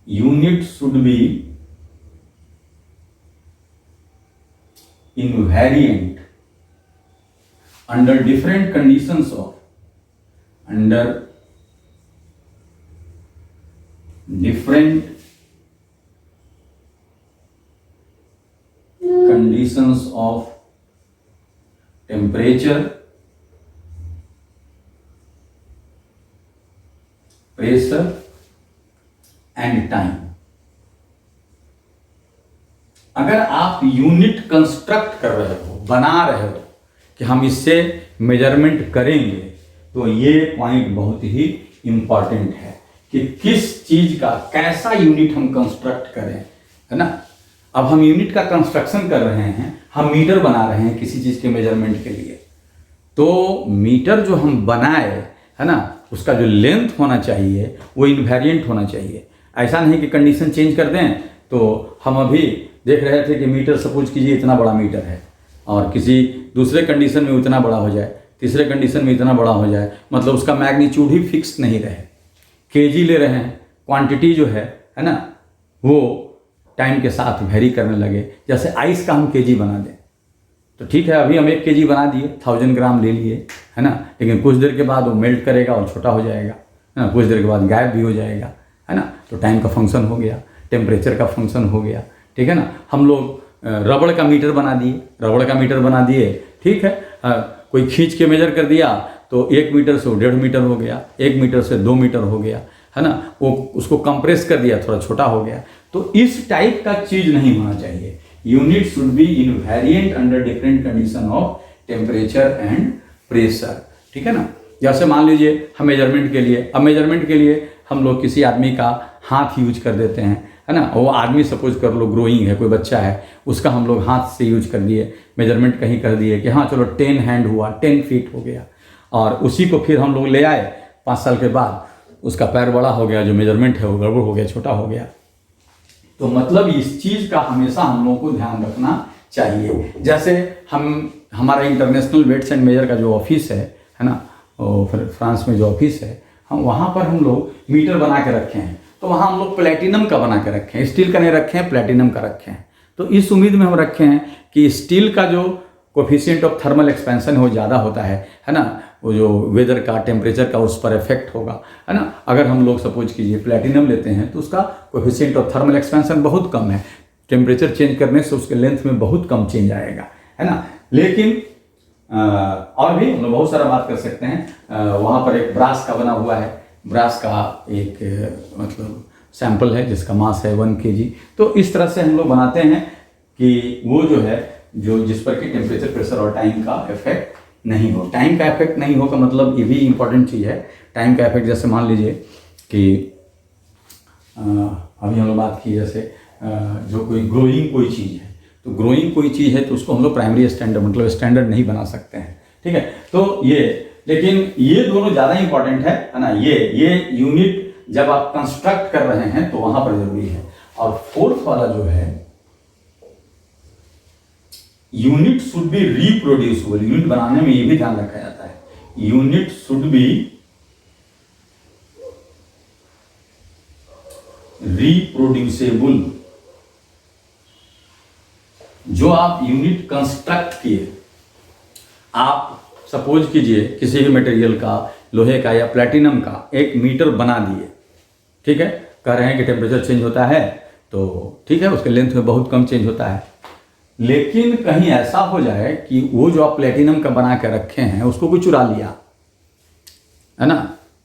unit should B invariant under different conditions of, under different conditions of temperature, pressure and time। अगर आप यूनिट कंस्ट्रक्ट कर रहे हो, बना रहे हो कि हम इससे मेजरमेंट करेंगे, तो ये पॉइंट बहुत ही इंपॉर्टेंट है कि किस चीज का कैसा यूनिट हम कंस्ट्रक्ट करें, है ना। अब हम यूनिट का कंस्ट्रक्शन कर रहे हैं, हम मीटर बना रहे हैं किसी चीज़ के मेजरमेंट के लिए, तो मीटर जो हम बनाए, है ना, उसका जो लेंथ होना चाहिए वो इनवेरिएंट होना चाहिए। ऐसा नहीं कि कंडीशन चेंज कर दें। तो हम अभी देख रहे थे कि मीटर सपोज कीजिए इतना बड़ा मीटर है, और किसी दूसरे कंडीशन में उतना बड़ा हो जाए, तीसरे कंडीशन में इतना बड़ा हो जाए, मतलब उसका मैग्नीट्यूड ही फिक्स नहीं रहे। केजी ले रहे हैं, क्वांटिटी जो है ना, वो टाइम के साथ वेरी करने लगे। जैसे आइस का हम केजी बना दें तो ठीक है, अभी हम 1 केजी बना दिए, 1000 ग्राम ले लिए, है ना, लेकिन कुछ देर के बाद वो मेल्ट करेगा और छोटा हो जाएगा, है ना, कुछ देर के बाद गायब भी हो जाएगा, है ना। तो टाइम का फंक्शन हो गया, टेम्परेचर का फंक्शन हो गया, ठीक है ना। हम लोग रबड़ का मीटर बना दिए, रबड़ का मीटर बना दिए, ठीक है, कोई खींच के मेजर कर दिया तो 1 मीटर से 1.5 मीटर हो गया, 1 मीटर से 2 मीटर हो गया, है ना, वो उसको कंप्रेस कर दिया, थोड़ा छोटा हो गया। तो इस टाइप का चीज नहीं होना चाहिए। Unit should B invariant under different condition of temperature and pressure, ठीक है ना। जैसे मान लीजिए हम मेजरमेंट के लिए, अब मेजरमेंट के लिए हम लोग किसी आदमी का हाथ यूज कर देते हैं, है ना। वो आदमी सपोज कर लो ग्रोइंग है, कोई बच्चा है, उसका हम लोग हाथ से यूज कर दिए, मेजरमेंट कहीं कर दिए कि हाँ चलो 10 हैंड हुआ, 10 फीट हो गया, और उसी को फिर हम लोग ले आए 5 साल के बाद, उसका पैर बड़ा हो गया, जो मेजरमेंट है वो गड़बड़ हो गया, छोटा हो गया। तो मतलब इस चीज का हमेशा हम लोगों को ध्यान रखना चाहिए। जैसे हमारा इंटरनेशनल वेट्स एंड मेजर का जो ऑफिस है ना, फिर फ्रांस में जो ऑफिस है, हम वहाँ पर हम लोग मीटर बना के रखे हैं। तो वहाँ हम लोग प्लेटिनम का बना के रखे हैं, स्टील का नहीं रखे हैं, प्लेटिनम का रखे हैं। तो इस उम्मीद में हम रखे हैं कि स्टील का जो कोफिशिएंट ऑफ थर्मल एक्सपेंशन है वो ज़्यादा होता है ना, वो जो वेदर का टेम्परेचर का उस पर इफेक्ट होगा, है ना। अगर हम लोग सपोज कीजिए प्लेटिनम लेते हैं तो उसका कोफिशिएंट ऑफ थर्मल एक्सपेंशन बहुत कम है, टेम्परेचर चेंज करने से उसके लेंथ में बहुत कम चेंज आएगा, है ना। लेकिन और भी हम लोग बहुत सारा बात कर सकते हैं। वहाँ पर एक ब्रास का बना हुआ है, ब्रास का एक मतलब सैंपल है जिसका मास है 1 kg। तो इस तरह से हम लोग बनाते हैं कि वो जो है जो जिस पर कि टेम्परेचर, प्रेशर और टाइम का इफेक्ट नहीं हो। टाइम का इफेक्ट नहीं हो का मतलब ये भी इम्पोर्टेंट चीज़ है। टाइम का इफेक्ट जैसे मान लीजिए कि अभी हम लोग बात की, जैसे जो कोई ग्रोइंग कोई चीज़ है, तो ग्रोइंग कोई चीज़ है तो उसको हम लोग प्राइमरी स्टैंडर्ड मतलब स्टैंडर्ड नहीं बना सकते हैं, ठीक है। तो ये, लेकिन ये दोनों ज़्यादा इंपॉर्टेंट है ना। ये यूनिट जब आप कंस्ट्रक्ट कर रहे हैं तो वहाँ पर जरूरी है। और फोर्थ वाला जो है, unit should B reproducible. Unit बनाने में ये भी ध्यान रखा जाता है, यूनिट शुड बी रिप्रोड्यूसेबल। जो आप यूनिट कंस्ट्रक्ट किए, आप सपोज कीजिए किसी भी मटेरियल का, लोहे का या प्लेटिनम का एक मीटर बना दिए, ठीक है। कह रहे हैं कि टेम्परेचर चेंज होता है तो ठीक है, उसके लेंथ में बहुत कम चेंज होता है। लेकिन कहीं ऐसा हो जाए कि वो जो आप प्लेटिनम का बना के रखे हैं उसको कोई चुरा लिया, है ना,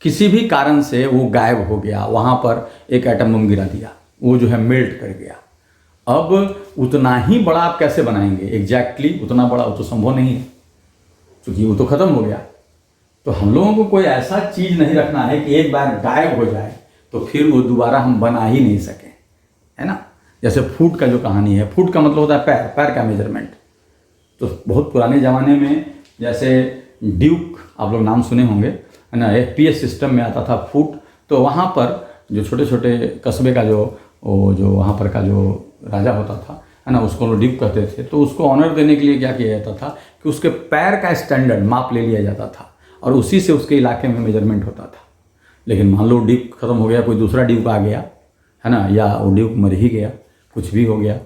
किसी भी कारण से वो गायब हो गया, वहाँ पर एक एटम बम गिरा दिया, वो जो है मेल्ट कर गया। अब उतना ही बड़ा आप कैसे बनाएंगे एग्जैक्टली उतना बड़ा, वो तो संभव नहीं है क्योंकि वो तो ख़त्म हो गया। तो हम लोगों को कोई ऐसा चीज़ नहीं रखना है कि एक बार गायब हो जाए तो फिर वो दोबारा हम बना ही नहीं सके, है ना। जैसे फुट का जो कहानी है, फुट का मतलब होता है पैर, पैर का मेजरमेंट। तो बहुत पुराने ज़माने में जैसे ड्यूक, आप लोग नाम सुने होंगे, है ना, FPS सिस्टम में आता था फुट। तो वहाँ पर जो छोटे छोटे कस्बे का जो वहाँ पर का जो राजा होता था, है ना, उसको लोग ड्यूक कहते थे। तो उसको ऑनर देने के लिए क्या किया जाता था कि उसके पैर का स्टैंडर्ड माप ले लिया जाता था और उसी से उसके इलाके में मेजरमेंट होता था। लेकिन मान लो ड्यूक ख़त्म हो गया, कोई दूसरा ड्यूक आ गया, है ना, या वो ड्यूक मर ही गया, कुछ भी हो गया,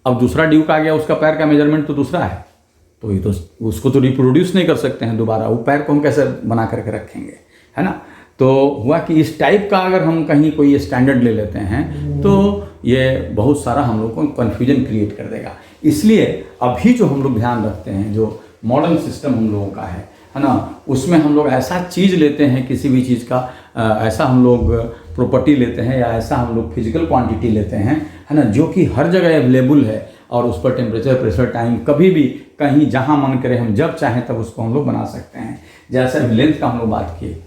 अब दूसरा ड्यूक आ गया, उसका पैर का मेजरमेंट तो दूसरा है, तो ये तो उसको तो रिप्रोड्यूस नहीं कर सकते हैं दोबारा, वो पैर को हम कैसे बना करके रखेंगे, है ना। तो हुआ कि इस टाइप का अगर हम कहीं कोई स्टैंडर्ड ले लेते हैं तो ये बहुत सारा हम लोग को कन्फ्यूजन क्रिएट कर देगा। इसलिए अभी जो हम लोग ध्यान रखते हैं, जो मॉडर्न सिस्टम हम लोगों का है ना, उसमें हम लोग ऐसा चीज़ लेते हैं, किसी भी चीज़ का ऐसा हम लोग प्रॉपर्टी लेते हैं या ऐसा हम लोग फिजिकल क्वांटिटी लेते हैं, है ना, जो कि हर जगह अवेलेबल है और उस पर टेम्परेचर, प्रेशर, टाइम कभी भी कहीं जहाँ मन करे हम जब चाहें तब उसको हम लोग बना सकते हैं। जैसे लेंथ का हम लोग बात किए,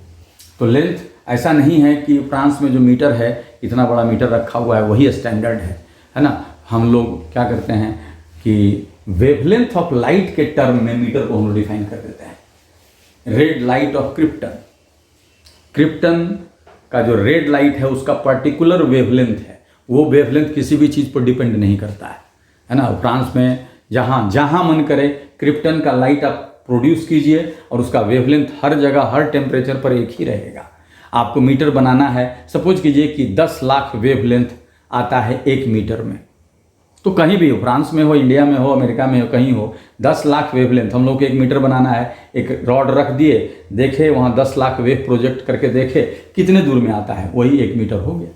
तो लेंथ ऐसा नहीं है कि फ्रांस में जो मीटर है, इतना बड़ा मीटर रखा हुआ है, वही स्टैंडर्ड है ना। हम लोग क्या करते हैं कि वेवलेंथ ऑफ लाइट के टर्म में मीटर को हम लोग डिफाइन कर देते हैं। Red light of krypton, krypton का जो रेड लाइट है उसका पर्टिकुलर वेवलेंथ है, वो वेवलेंथ किसी भी चीज़ पर डिपेंड नहीं करता है ना। फ्रांस में जहाँ जहाँ मन करे क्रिप्टन का लाइट आप प्रोड्यूस कीजिए और उसका वेवलेंथ हर जगह हर टेम्परेचर पर एक ही रहेगा। आपको मीटर बनाना है, सपोज कीजिए कि 10 लाख वेवलेंथ आता है 1 मीटर में, तो कहीं भी हो, फ्रांस में हो, इंडिया में हो, अमेरिका में हो, कहीं हो, 10 लाख वेवलेंथ हम लोग को 1 मीटर बनाना है। एक रॉड रख दिए, देखे वहाँ 10 लाख वेव प्रोजेक्ट करके देखे कितने दूर में आता है, वही 1 मीटर हो गया,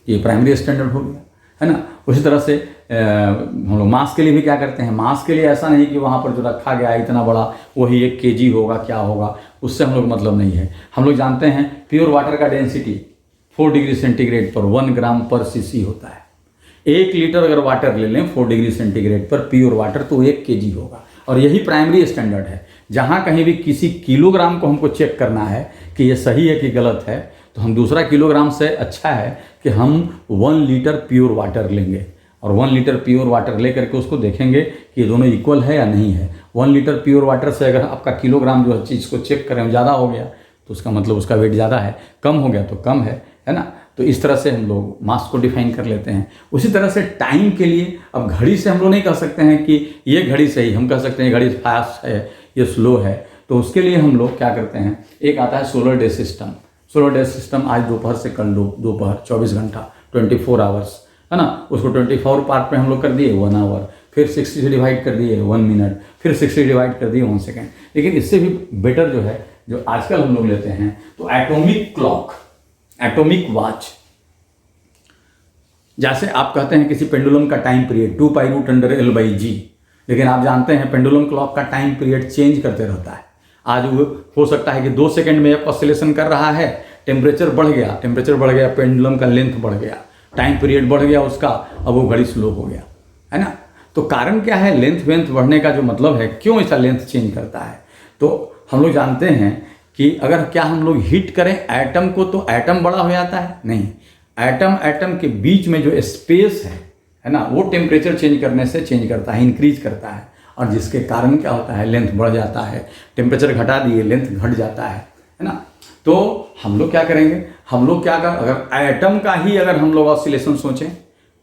ये प्राइमरी स्टैंडर्ड हो गया, है ना। उसी तरह से हम लोग मास के लिए भी क्या करते हैं, मास के लिए ऐसा नहीं कि वहाँ पर जो रखा गया है इतना बड़ा वही 1 kg होगा, क्या होगा, उससे हम लोग मतलब नहीं है। हम लोग जानते हैं प्योर वाटर का डेंसिटी 4 डिग्री सेंटीग्रेड पर 1 ग्राम पर cc होता है। 1 लीटर अगर वाटर ले लें 4 डिग्री सेंटीग्रेड पर प्योर वाटर, तो 1 kg होगा। और यही प्राइमरी स्टैंडर्ड है। जहाँ कहीं भी किसी किलोग्राम को हमको चेक करना है कि ये सही है कि गलत है, तो हम दूसरा किलोग्राम से अच्छा है कि हम 1 लीटर प्योर वाटर लेंगे और 1 लीटर प्योर वाटर ले करके उसको देखेंगे कि ये दोनों इक्वल है या नहीं है। 1 लीटर प्योर वाटर से अगर आपका किलोग्राम जो चीज़ को चेक करें ज़्यादा हो गया तो उसका मतलब उसका वेट ज़्यादा है, कम हो गया तो कम है ना। तो इस तरह से हम लोग मास को डिफाइन कर लेते हैं। उसी तरह से टाइम के लिए, अब घड़ी से हम लोग नहीं कह सकते हैं कि ये घड़ी सही, हम कह सकते हैं घड़ी फास्ट है, ये स्लो है। तो उसके लिए हम लोग क्या करते हैं, एक आता है solar day system. Solar day system आज दोपहर से कल दोपहर 24 घंटा 24 आवर्स, है ना। उसको 24 पार्ट में हम लोग कर दिए 1 आवर, फिर 60 से डिवाइड कर दिए 1 मिनट, फिर 60 डिवाइड कर दिए 1 सेकेंड। लेकिन इससे भी बेटर जो है, जो आजकल हम लोग लेते हैं, तो एटॉमिक क्लॉक, एटॉमिक वॉच। जैसे आप कहते हैं किसी पेंडुलम का टाइम पीरियड 2π√L/g, लेकिन आप जानते हैं पेंडुलम क्लॉक का टाइम पीरियड चेंज करते रहता है। आज वो हो सकता है कि 2 सेकंड में एक ऑसिलेशन कर रहा है, टेम्परेचर बढ़ गया, पेंडुलम का लेंथ बढ़ गया, टाइम पीरियड बढ़ गया उसका, अब वो घड़ी स्लो हो गया, है ना। तो कारण क्या है, लेंथ वेंथ बढ़ने का जो मतलब है, क्यों ऐसा लेंथ चेंज करता है। तो हम लोग जानते हैं कि अगर क्या हम लोग हीट करें एटम को तो एटम बड़ा हो जाता है, नहीं, एटम के बीच में जो स्पेस है ना, वो टेम्परेचर चेंज करने से चेंज करता है, इंक्रीज करता है, और जिसके कारण क्या होता है, लेंथ बढ़ जाता है। टेम्परेचर घटा दिए, लेंथ घट जाता है ना। तो हम लोग क्या करेंगे, हम लोग क्या कर, अगर एटम का ही अगर हम लोग ऑसिलेशन सोचें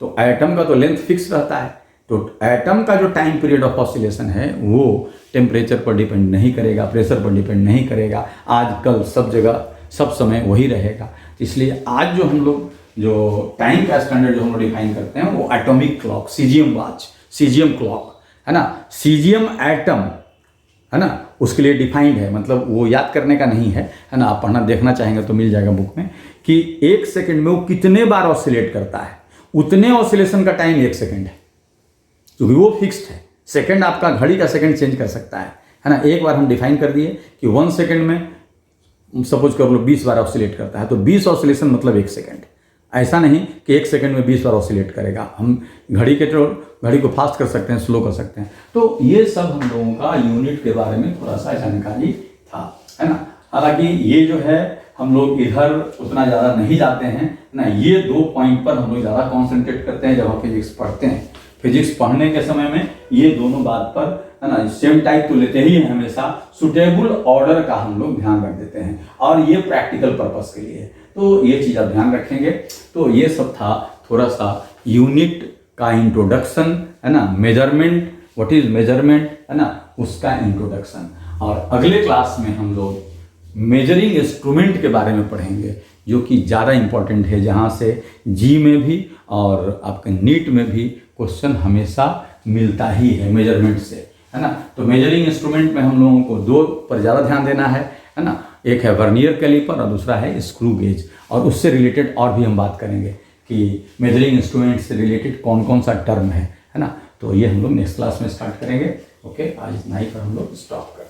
तो एटम का तो लेंथ फिक्स रहता है, तो एटम का जो टाइम पीरियड ऑफ ऑसिलेशन है वो टेम्परेचर पर डिपेंड नहीं करेगा, प्रेशर पर डिपेंड नहीं करेगा, आज कल सब जगह सब समय वही रहेगा। इसलिए आज जो हम लोग जो टाइम का स्टैंडर्ड जो हम लोग डिफाइन करते हैं वो atomic clock, caesium watch, caesium clock, है ना। सीजियम एटम, है ना, उसके लिए डिफाइंड है, मतलब वो याद करने का नहीं है ना। आप पढ़ना देखना चाहेंगे तो मिल जाएगा बुक में कि 1 सेकंड में वो कितने बार ऑसिलेट करता है, उतने ऑसिलेशन का टाइम 1 सेकंड है, क्योंकि वो फिक्स्ड है। सेकंड आपका घड़ी का सेकंड चेंज कर सकता है ना। एक बार हम डिफाइन कर दिए कि 1 सेकंड में सपोज कर लो 20 बार ऑसिलेट करता है, तो 20 ऑसिलेशन मतलब 1 सेकंड। ऐसा नहीं कि 1 सेकंड में 20 बार ऑसिलेट करेगा। हम घड़ी को फास्ट कर सकते हैं, स्लो कर सकते हैं। तो ये सब हम लोगों का यूनिट के बारे में थोड़ा सा जानकारी था, है ना। हालांकि ये जो है हम लोग इधर उतना ज़्यादा नहीं जाते हैं ना, ये 2 पॉइंट पर हम लोग ज़्यादा कॉन्सेंट्रेट करते हैं जब हम फिजिक्स पढ़ते हैं। फिजिक्स पढ़ने के समय में ये दोनों बात पर है ना, सेम टाइप तो लेते ही हैं हमेशा, सुटेबल ऑर्डर का हम लोग ध्यान रख देते हैं, और ये प्रैक्टिकल पर्पस के लिए, तो ये चीज़ आप ध्यान रखेंगे। तो ये सब था थोड़ा सा यूनिट का इंट्रोडक्शन, है ना, मेजरमेंट, व्हाट इज मेजरमेंट, है ना, उसका इंट्रोडक्शन। और अगले क्लास में हम लोग मेजरिंग इंस्ट्रूमेंट के बारे में पढ़ेंगे, जो कि ज़्यादा इंपॉर्टेंट है, जहाँ से जी में भी और आपके नीट में भी क्वेश्चन हमेशा मिलता ही है मेजरमेंट से, है ना। तो मेजरिंग इंस्ट्रूमेंट में हम लोगों को 2 पर ज़्यादा ध्यान देना है ना। एक है वर्नियर कैलिपर और दूसरा है स्क्रू गेज, और उससे रिलेटेड और भी हम बात करेंगे कि मेजरिंग इंस्ट्रूमेंट से रिलेटेड कौन कौन सा टर्म है ना। तो ये हम लोग नेक्स्ट क्लास में स्टार्ट करेंगे। ओके, आज इतना ही पर हम लोग स्टॉप करेंगे।